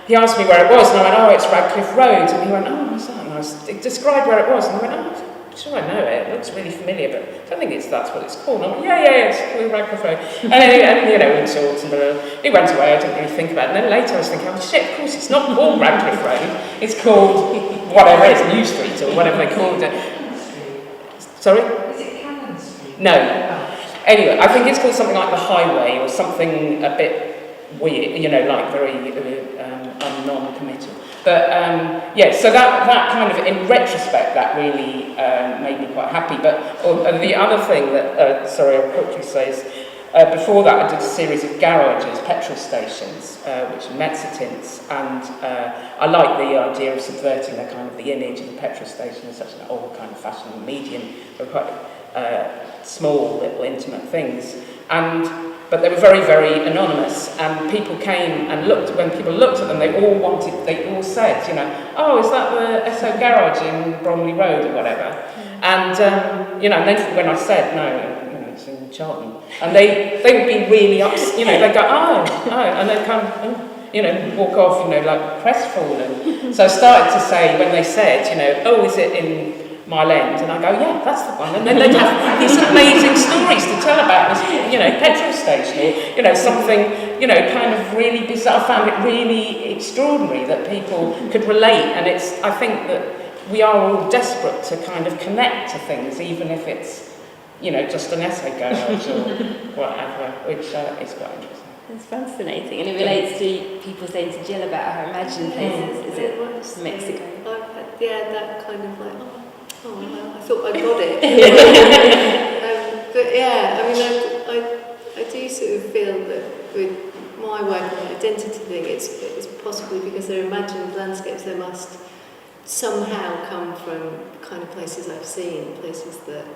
he asked me where it was, and I went, oh, it's Radcliffe Road, and he went, oh, what's that? And I described where it was, and I went, oh, sure, I know it looks really familiar, but I don't think that's what it's called. And I went, yeah, it's called Radcliffe Road. And you know, we talked, and he went away, I didn't really think about it. And then later I was thinking, oh shit, of course it's not called Radcliffe Road, it's called whatever it is, New Street, or whatever they called it. Sorry? Is it Cannon Street? No. Anyway, I think it's called something like the Highway, or something a bit weird, you know, like very non-committal. But so that kind of, in retrospect, that really made me quite happy. But the other thing that, I'll quickly say is, before that I did a series of garages, petrol stations, which are Mezzotins, and I like the idea of subverting the kind of the image of the petrol station as such an old kind of fashionable medium. They're quite small, little, intimate things. But they were very, very anonymous, and people came and looked. When people looked at them, they all said, you know, oh, is that the Esso garage in Bromley Road or whatever? And you know, and then when I said no, you know, it's in Charlton, and they would be really upset, you know, they'd go, oh, and they'd come, you know, walk off, you know, like crestfallen. So I started to say, when they said, you know, oh, is it in Mile End? And I go, yeah, that's the one. And then they'd have these amazing stories to tell about this, you know, petrol station, or, you know, something, you know, kind of really bizarre. I found it really extraordinary that people could relate, and I think that we are all desperate to kind of connect to things, even if it's, you know, just an essay garage or whatever, which is quite interesting. It's fascinating, and it relates to people saying to Jill about her imagined places. Is it Mexico? Yeah, that kind of like, oh well, I thought I got it. But yeah, I mean, I do sort of feel that with my work on the identity thing, it's possibly because they're imagined landscapes, they must somehow come from kind of places I've seen, places that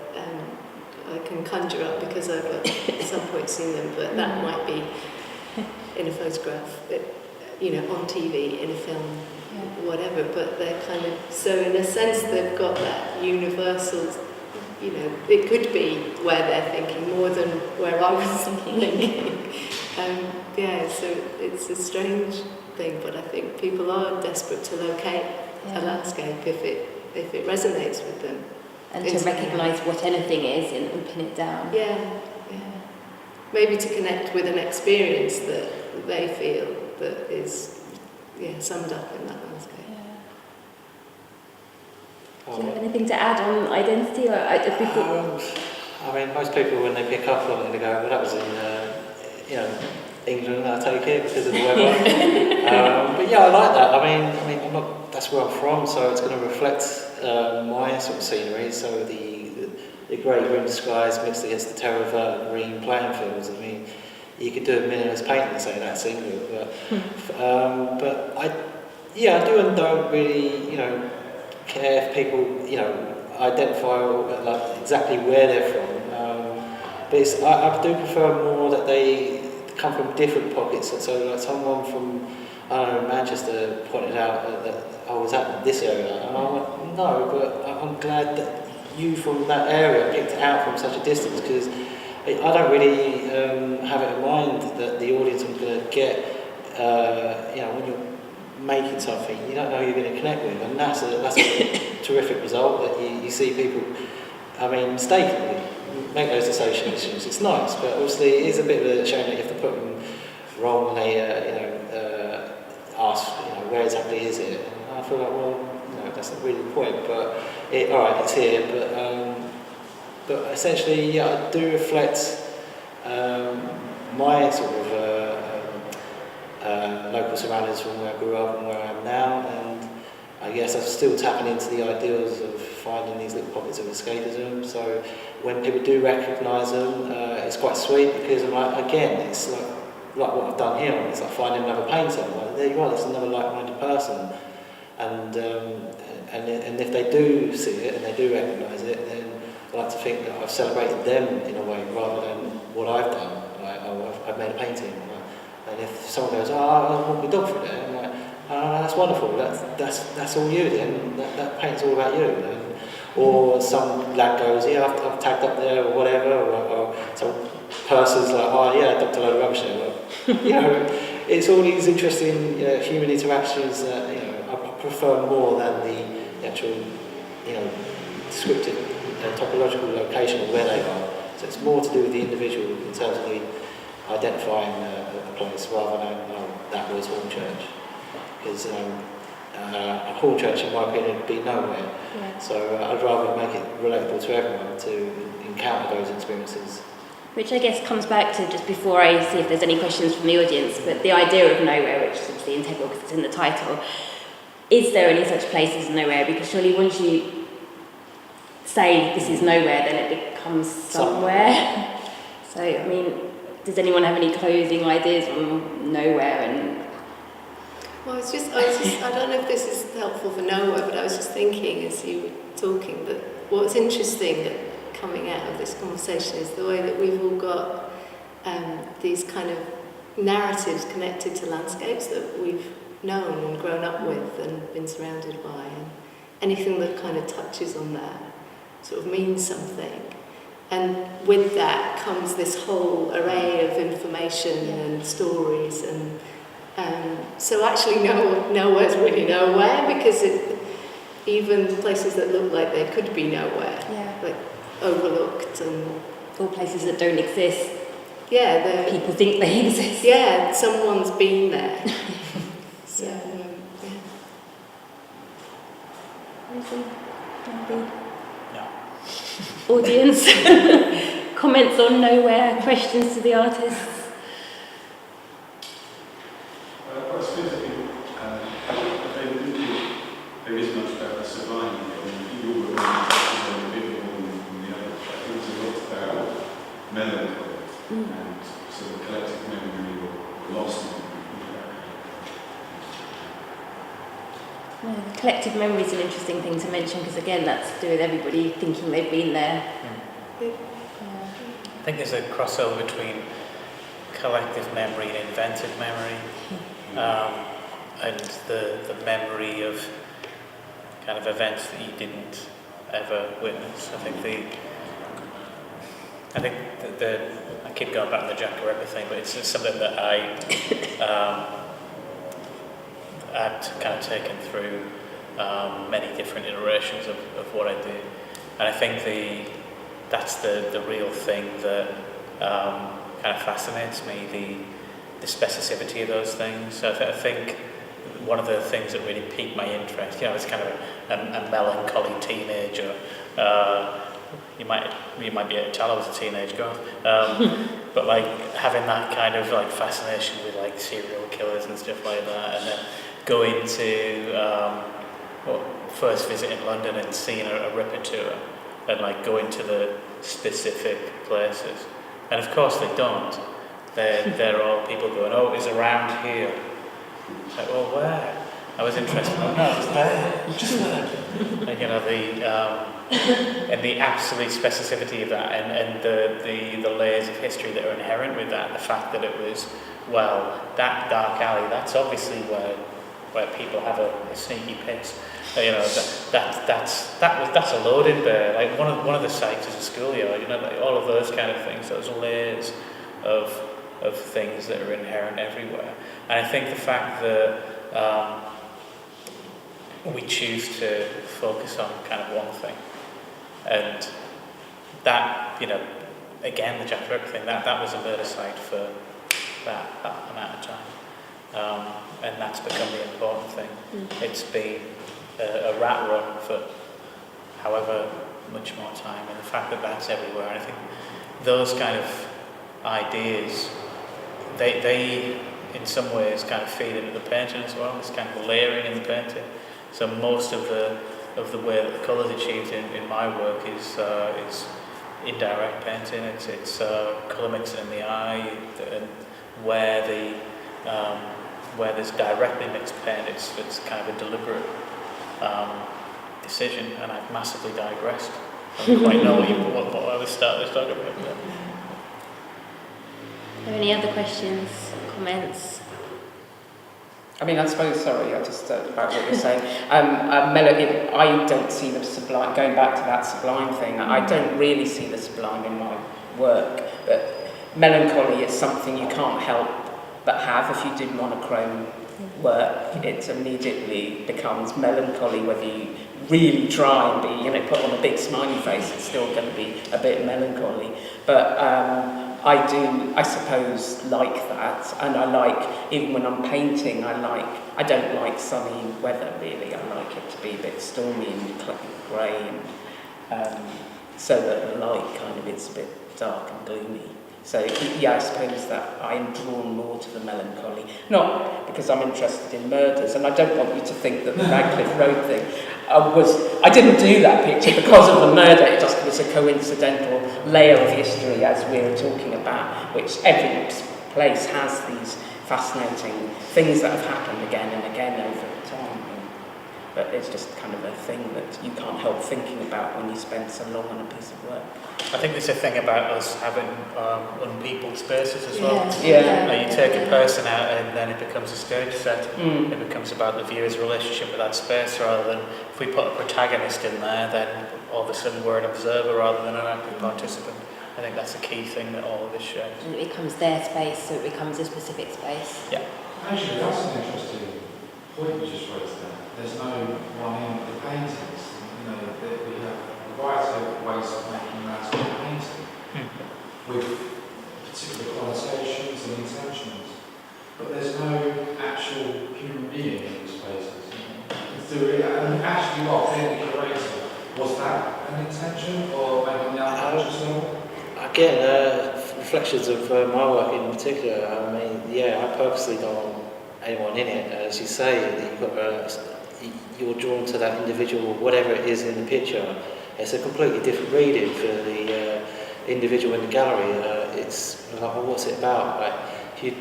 I can conjure up because I've at some point seen them, but that might be in a photograph, you know, on TV, in a film, whatever, but they're kind of, so in a sense they've got that universal, you know, it could be where they're thinking more than where I was thinking. So it's a strange thing, but I think people are desperate to locate a landscape if it resonates with them. And to recognise what anything is and pin it down. Yeah. Maybe to connect with an experience that they feel that is summed up in that landscape. Do you have anything to add on identity? Or before? I mean, most people when they pick up on it, they go, well, that was in, England, I take it, because of the weather. But yeah, I like that. I mean, I'm not, that's where I'm from, so it's going to reflect my sort of scenery. So the grey green skies mixed against the terra green playing fields. I mean, you could do a minimalist painting and say that's England, but I do and don't really, you know, care if people, you know, identify like exactly where they're from. But I do prefer more that they come from different pockets. So like someone from, I don't know, Manchester pointed out that I was at this area, and I went, no, but I'm glad that you from that area picked it out from such a distance, because I don't really have it in mind that the audience I'm going to get, you know, when you're making something, you don't know who you're going to connect with, and that's a terrific result that you see people, I mean, mistakenly make those associations. It's nice, but obviously it is a bit of a shame that you have to put them wrong when they ask, where exactly is it? And I feel like, well, that's not really the point. But all right, it's here. But essentially, yeah, I do reflect my sort of local surroundings from where I grew up and where I am now, and I guess I'm still tapping into the ideals of finding these little pockets of escapism. So when people do recognise them, it's quite sweet, because I'm like, again, it's like what I've done here. It's like finding another painter. Like, there you are. There's another like-minded person, and if they do see it and they do recognise it, then I like to think that I've celebrated them in a way rather than what I've done. Like, I've made a painting. And if someone goes, I want my dog through there, I'm like, that's wonderful. That's all you then. That paint's all about you. Or some lad goes, I've tagged up there or whatever. Or some person's like, I dumped a load of rubbish there. Well, it's all these interesting human interactions that I prefer more than the actual descriptive topological location of where they are. So it's more to do with the individual in terms of identifying a place rather than that was Hornchurch, because Hornchurch in my opinion would be nowhere. Yeah. So I'd rather make it relatable to everyone to encounter those experiences. Which I guess comes back to, just before I see if there's any questions from the audience, but the idea of nowhere, which is obviously integral because it's in the title. Is there any such place as nowhere? Because surely once you say this is nowhere, then it becomes somewhere. So, I mean, does anyone have any closing ideas on nowhere? And Well, I don't know if this is helpful for nowhere, but I was just thinking as you were talking that what's interesting that coming out of this conversation is the way that we've all got these kind of narratives connected to landscapes that we've known and grown up with and been surrounded by, and anything that kind of touches on that sort of means something. And with that comes this whole array of information and stories, and so actually nowhere's really nowhere, because even places that look like they could be nowhere, like overlooked and all places that don't exist, people think they exist. Yeah, someone's been there. So, No. Audience, comments on nowhere, questions to the artists. I suppose there is much about surviving, and you were a bit more than the other. I think there's a lot about melancholy and sort of collective memory or lost. The collective memory is an interesting thing to mention, because again that's to do with everybody thinking they've been there. I think there's a crossover between collective memory and invented memory, and the memory of kind of events that you didn't ever witness. I keep going back to the Jack the Ripper thing, but it's just something that I've kind of taken through many different iterations of what I do, and I think that's the real thing that kind of fascinates me, the specificity of those things. So I think one of the things that really piqued my interest, it's kind of a melancholy teenager. You might be able to tell I was a teenage girl, but like having that kind of like fascination with like serial killers and stuff like that, and then going to first visiting London and seeing a Ripper tour, and like going to the specific places, and of course they don't. They're all people going, oh, it's around here. It's like, well, where? I was interested. Oh no, it's there. Just there. And and the absolute specificity of that, and the layers of history that are inherent with that, the fact that it was, well, that dark alley, that's obviously where people have a sneaky piss. That's a loading bay. Like one of the sites is a schoolyard. Like all of those kind of things. Those layers of things that are inherent everywhere. And I think the fact that we choose to focus on kind of one thing, and that again the Jack the Ripper thing, that was a murder site for that amount of time. And that's become the important thing. It's been a rat run for however much more time, and the fact that that's everywhere, and I think those kind of ideas, they in some ways kind of feed into the painting as well. It's kind of layering in the painting. So most of the way that the colours achieved in my work is indirect painting. It's colour mixing in the eye, and where there's directly mixed paint, it's kind of a deliberate decision, and I've massively digressed. I don't quite know what I was starting to talk about. Yeah. Are there any other questions, comments? I mean, I suppose, sorry, I just about what you're saying. I don't see the sublime, going back to that sublime thing, I don't really see the sublime in my work, but melancholy is something you can't help but have. If you do monochrome work, it immediately becomes melancholy, whether you really try and be, put on a big smiley face, it's still going to be a bit melancholy. But I suppose, like that, and I like, even when I'm painting, I don't like sunny weather really, I like it to be a bit stormy and grey, and so that the light kind of is a bit dark and gloomy. So yeah, I suppose that I'm drawn more to the melancholy, not because I'm interested in murders, and I don't want you to think that the Radcliffe Road thing I didn't do that picture because of the murder, it just was a coincidental layer of history, as we were talking about, which every place has these fascinating things that have happened again and again over time. But it's just kind of a thing that you can't help thinking about when you spend so long on a piece of work. I think there's a thing about us having unpeopled spaces as well. Yeah. You take a person out and then it becomes a stage set. It becomes about the viewer's relationship with that space, rather than if we put a protagonist in there, then all of a sudden we're an observer rather than an active participant. I think that's a key thing that all of this shows. And it becomes their space, so it becomes a specific space. Yeah. Actually, that's an interesting point you just raised there. There's no one in the paintings. That we have a variety of ways of making landscape painting with particular connotations and intentions, but there's no actual human being in the spaces. And actually, being the curator, was that an intention, or maybe on the unconscious level? Again, reflections of my work in particular. I mean, yeah, I purposely don't want anyone in it. As you say, you're drawn to that individual, whatever it is in the picture. It's a completely different reading for the individual in the gallery. It's like, well, what's it about? Like, if you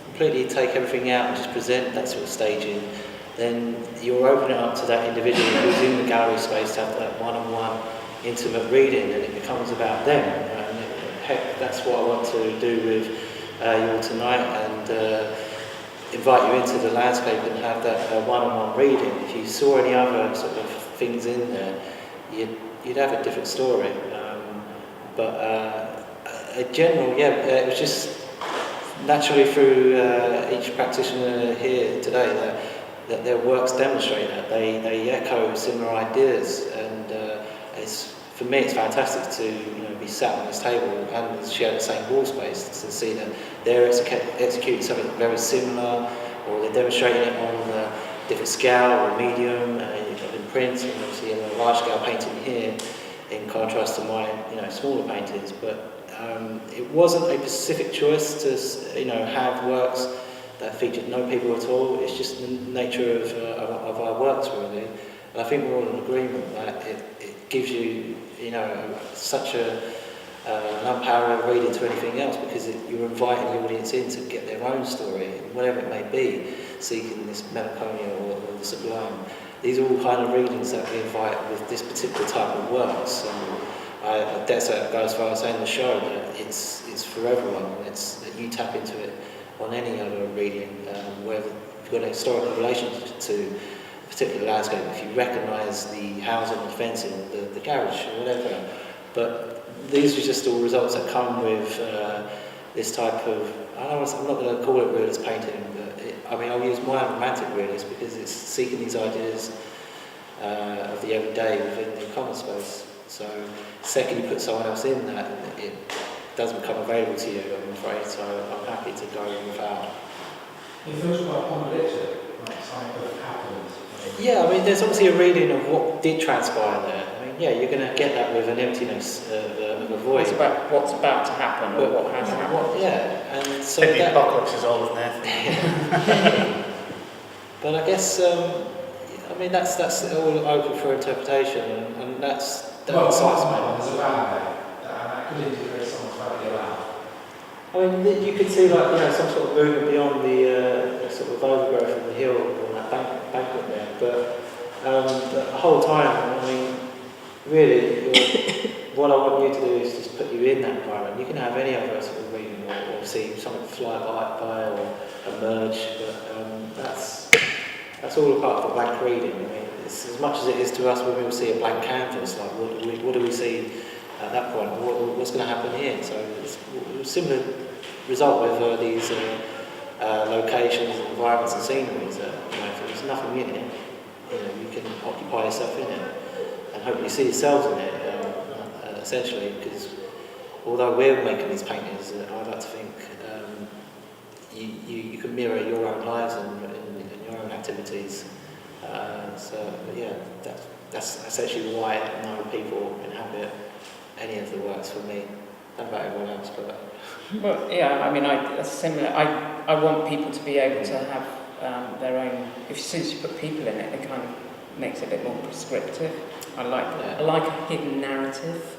completely take everything out and just present that sort of staging, then you're opening up to that individual who's in the gallery space to have that one-on-one intimate reading, and it becomes about them. And heck, that's what I want to do with you all tonight, and invite you into the landscape and have that one-on-one reading. If you saw any other sort of things in there, you'd have a different story. But a general, it was just naturally through each practitioner here today that their works demonstrate that. They echo similar ideas, and for me it's fantastic to be sat on this table and share the same wall space to see that they're executing something very similar, or they're demonstrating it on a different scale or medium, in print, and obviously in a large scale painting here, in contrast to my smaller paintings. But it wasn't a specific choice to have works that featured no people at all. It's just the nature of our works, really. And I think we're all in agreement that it gives you such an unparalleled reading to anything else, because you're inviting the audience in to get their own story, whatever it may be, seeking this melancholia or the sublime. These are all kind of readings that we invite with this particular type of works. And I dare say I go as far as saying the show that it's for everyone. It's that you tap into it on any other reading, whether you've got a historical relationship to a particular landscape, if you recognise the housing, the fencing, the garage, or whatever. But these are just all results that come with this type of, I'm not going to call it realist painting, but I'll use my romantic realist, because it's seeking these ideas of the everyday within the common space. So the second you put someone else in that, doesn't become available to you, I'm afraid. So I'm happy to go without. It feels quite apocalyptic, like something could have happened. Yeah, I mean, there's obviously a reading of what did transpire there. I mean, yeah, you're going to get that with an emptiness of a void. What's about to happen or what has happened. Yeah, and so The that, apocalypse is all of there. but I guess, I mean, that's all open for interpretation, and that Well, excites me. there's a van there, and that could indicate someone's about to get out. I mean, you could see like some sort of movement beyond the sort of overgrowth of the hill or that banquet there, but the whole time, I mean, really, what I want you to do is just put you in that environment. You can have any other sort of reading or see something fly by or emerge, but that's all a part of the blank reading. I mean, it's as much as it is to us when we see a blank canvas. Like, what do we see at that point? What's going to happen here? So it's a similar result with these locations, environments, and sceneries. If there's nothing in it, you can occupy yourself in it and hopefully see yourselves in it. Essentially, because although we're making these paintings, I'd like to think you can mirror your own lives and your own activities. But yeah, that's essentially why no people inhabit any of the works for me. I don't know about everyone else, but... Well, yeah, I mean, that's similar. I want people to be able to have their own... As soon as you put people in it, it kind of makes it a bit more prescriptive. I like a hidden narrative.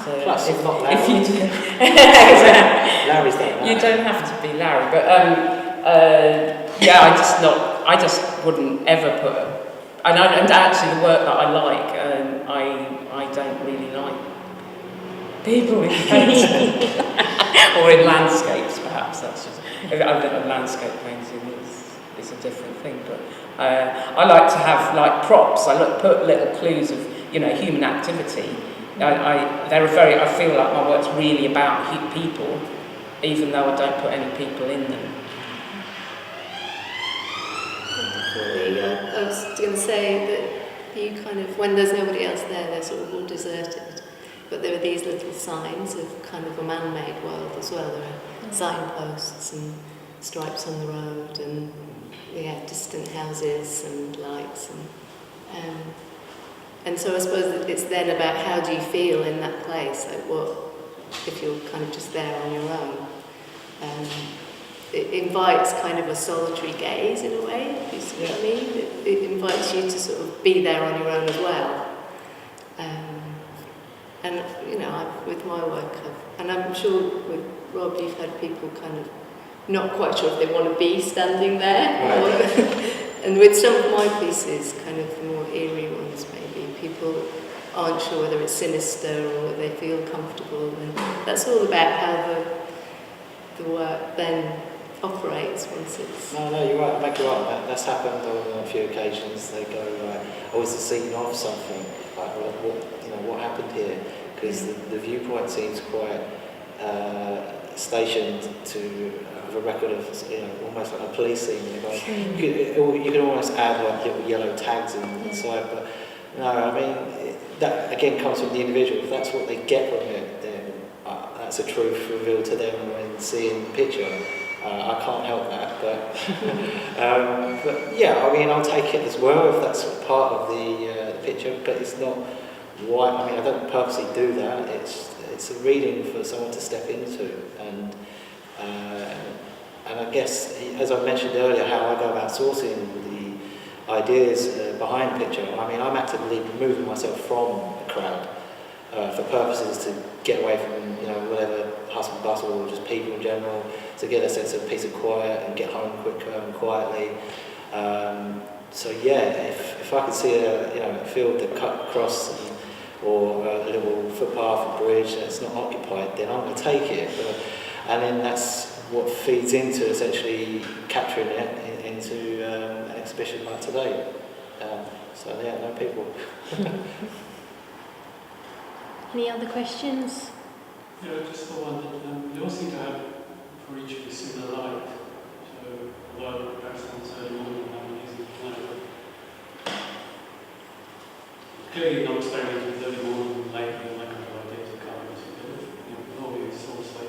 So Plus, if, not Larry. if you do, Larry's that. you don't have to be Larry, but yeah, I just wouldn't ever put. And actually, the work that I like, I don't really like people in painting or in landscapes. Perhaps that's just a landscape painting is a different thing. But I like to have like props. Put little clues of human activity. I feel like my work's really about people, even though I don't put any people in them. I was going to say that you kind of, when there's nobody else there, they're sort of all deserted. But there are these little signs of kind of a man-made world as well. There are signposts and stripes on the road and distant houses and lights and so I suppose it's then about how do you feel in that place, like what if you're kind of just there on your own. It invites kind of a solitary gaze in a way, if you see what I mean. It invites you to sort of be there on your own as well. And with my work, and I'm sure with Rob, you've had people kind of not quite sure if they want to be standing there. Right. And with some of my pieces, kind of the more eerie ones, maybe people aren't sure whether it's sinister or they feel comfortable, and that's all about how the work then operates once it's... No, you're right, make it right. That's happened on a few occasions. They go, is the scene of something? Like, what happened here? Because the viewpoint seems quite stationed to have a record of, almost like a police scene. You can almost add like little yellow tags inside, but no, I mean, that again comes from the individual. If that's what they get from it, then that's a truth revealed to them when seeing the picture. I can't help that, but yeah, I mean, I'll take it as well if that's part of the picture, but it's not why. I mean, I don't purposely do that. It's a reading for someone to step into, and I guess, as I mentioned earlier, how I go about sourcing the ideas behind the picture. I mean, I'm actively removing myself from the crowd for purposes to get away from whatever hustle and bustle or just people in general, to get a sense of peace and quiet and get home quicker and quietly. So yeah, if I could see a field that cut across or a little footpath or bridge that's not occupied, then I'm going to take it. And then that's what feeds into essentially capturing it into an exhibition like today. So yeah, no people. Any other questions? Yeah, just the one that you all seem to have for each of you similar light. So, although perhaps not so more than I'm using tonight, clearly not experimenting with early morning lately, like I ideas of colours. Normally it's source light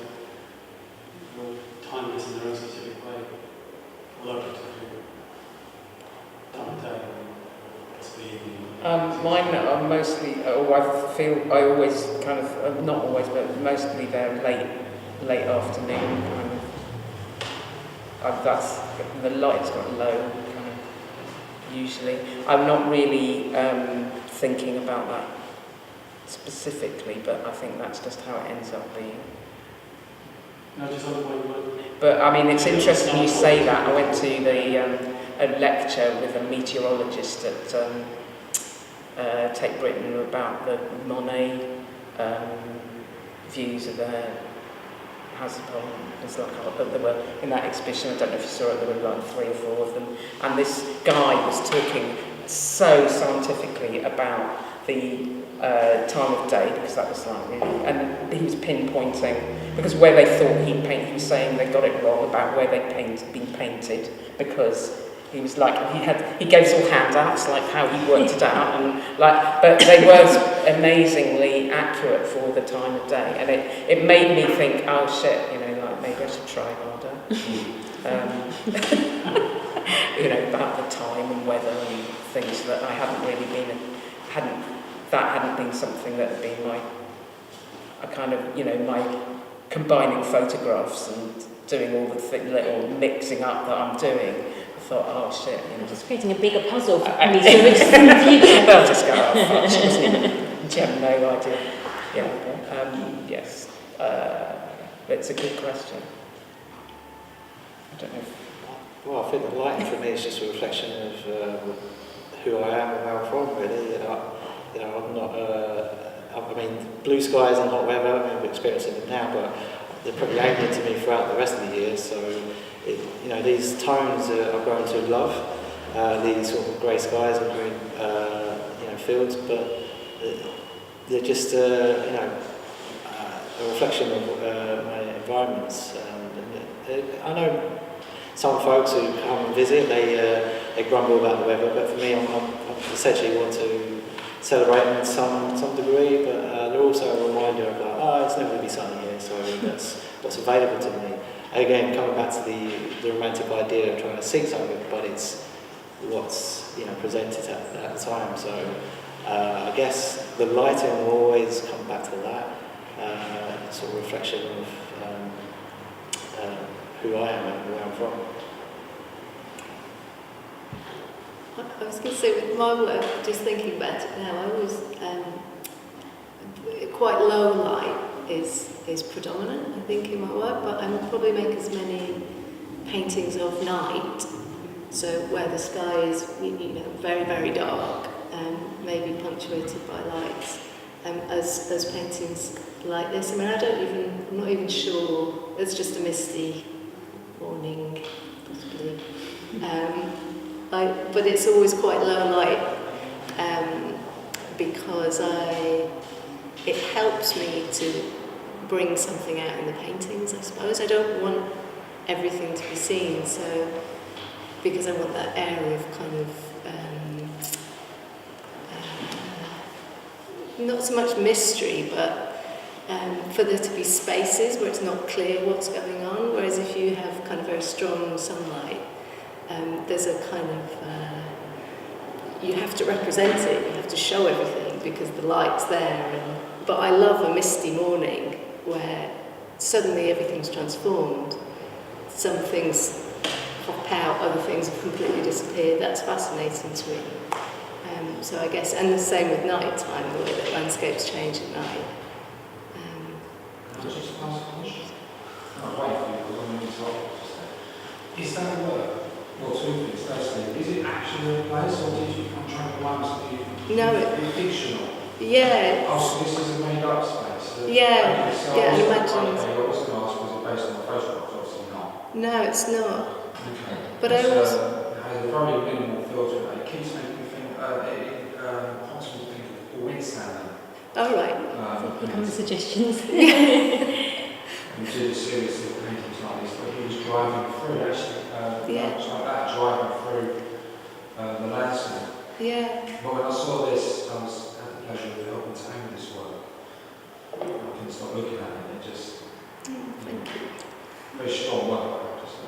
Mine are mostly, I always kind of, not always, but mostly they're late afternoon kind of. That's, the light's got low kind of, usually. I'm not really thinking about that specifically, but I think that's just how it ends up being. No, just on the way you work. But I mean, it's interesting you say that. I went to a lecture with a meteorologist at Take Britain about the Monet views of the Hasselhoff. It's like they were in that exhibition. I don't know if you saw it. There were like 3 or 4 of them, and this guy was talking so scientifically about the time of day, because that was like really, and he was pinpointing, because where they thought he'd paint, he was saying they got it wrong about where they'd been painted, because he was like, he gave us all handouts, like how he worked it out, and like, but they were amazingly accurate for the time of day, and it made me think, oh shit, you know, like maybe I should try harder. You know, about the time and weather and things that I hadn't really been, hadn't been something that had been a kind of, you know, my combining photographs and doing all the little mixing up that I'm doing. I thought, oh shit, you know. Just creating a bigger puzzle for me to exist in the future. They'll just go, oh fuck, she had no idea. Yeah, yes. It's a good question. I don't know if... Well, I think the lighting for me is just a reflection of who I am and where I'm from, really. You know, I'm not. I mean, blue skies and hot weather. I mean, I'm experiencing it now, but they're probably alien to me throughout the rest of the year. So, you know, these tones I've grown to love. These sort of grey skies and green, you know, fields, but they're just, you know, a reflection of my environments. I know some folks who come and visit, they grumble about the weather, but for me, I essentially want to celebrate in some degree, but they're also a reminder of like, oh, it's never going to be sunny here, so that's what's available to me. Again, coming back to the romantic idea of trying to see something, but it's what's, you know, presented at that time. So I guess the lighting will always come back to that sort of reflection of who I am and where I'm from. I was going to say, with my work, just thinking about it now, I always quite low light is predominant, I think, in my work, but I probably make as many paintings of night, so where the sky is, you know, very, very dark, maybe punctuated by lights, as paintings like this. I mean, I'm not even sure, it's just a misty morning, possibly. But it's always quite low light because it helps me to bring something out in the paintings, I suppose. I don't want everything to be seen, so because I want that air of kind of not so much mystery, but for there to be spaces where it's not clear what's going on, whereas if you have kind of very strong sunlight, there's a kind of, you have to represent it, you have to show everything because the light's there. But I love a misty morning where suddenly everything's transformed. Some things pop out, other things have completely disappeared. That's fascinating to me. So I guess, and the same with night time, the way that landscapes change at night. Just ask a question. I'll wait for you because I'm going to talk. Is that work? Well, two things. Firstly, is it actually a place or did you contract once? No, it's fictional. Yeah. Oh, so this is a made up space? Yeah, okay, so yeah, I imagine. was going to ask, was it based on the photographs? Obviously not. No, it's not. Okay. But I was... It has a very minimal filter. It keeps making me think, possibly think of wind standing. Oh, right. Here come the suggestions. And did a series of paintings like this, but he was driving through, actually, like that, driving through the landscape. Yeah. But when I saw this, I had the pleasure of helping to aim this work. I couldn't stop looking at it, it just... Thank you. Very strong work, I have to say.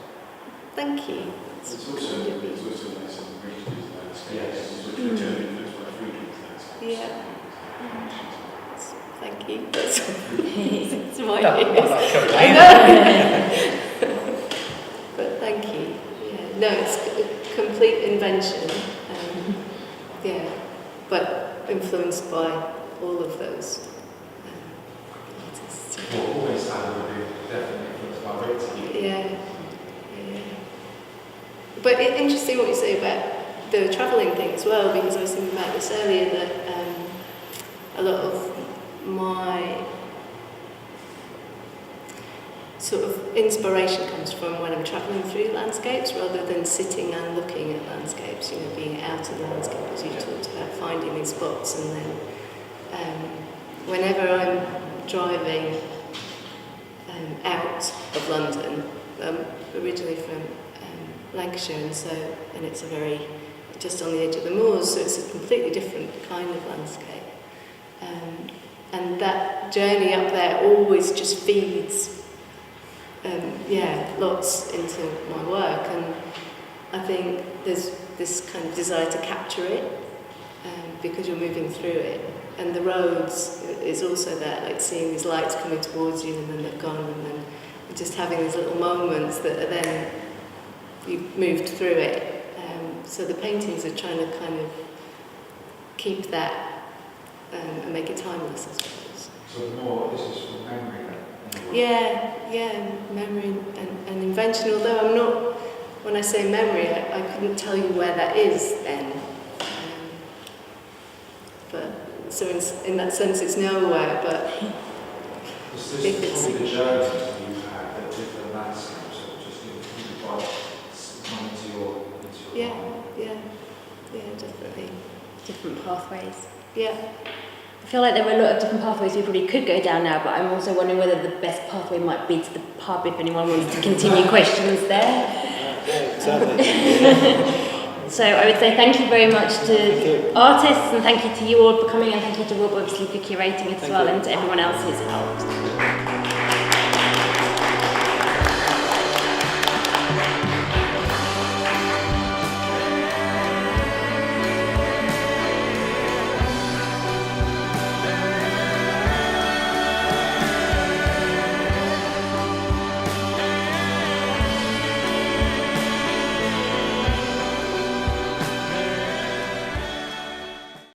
Thank you. It's also nice and regional landscapes, Yes. which are influenced by food. Yeah. Thank you. That's my I'm ears. not sure. I know. But thank you. Yeah. No, it's a complete invention. Yeah. But influenced by all of those artists. Well, always sounded would be definitely influenced by Richter. Yeah. Yeah. But it's interesting what you say about the travelling thing as well, because I was thinking about this earlier, that a lot of my sort of inspiration comes from when I'm travelling through landscapes rather than sitting and looking at landscapes, you know, being out in the landscape, as you talked about, finding these spots. And then whenever I'm driving out of London, I'm originally from Lancashire, and it's a very, just on the edge of the moors, so it's a completely different kind of landscape. And that journey up there always just feeds lots into my work, and I think there's this kind of desire to capture it because you're moving through it, and the roads is also that, like seeing these lights coming towards you and then they're gone, and then just having these little moments that are then you've moved through it. So the paintings are trying to kind of keep that and make it timeless, I suppose. So the more, this is from memory then? Yeah, memory and invention, although I'm not, when I say memory, I couldn't tell you where that is then. But so in that sense it's nowhere, but This if is it's, probably the journeys that you've had, the different landscapes, or just you quite come into your yeah, mind. definitely. Different pathways. Yeah. I feel like there are a lot of different pathways we probably could go down now, but I'm also wondering whether the best pathway might be to the pub if anyone wants to continue questions there. Exactly. So I would say thank you very much to artists, and thank you to you all for coming, and thank you to Rob obviously for curating it as well, and to everyone else who's helped.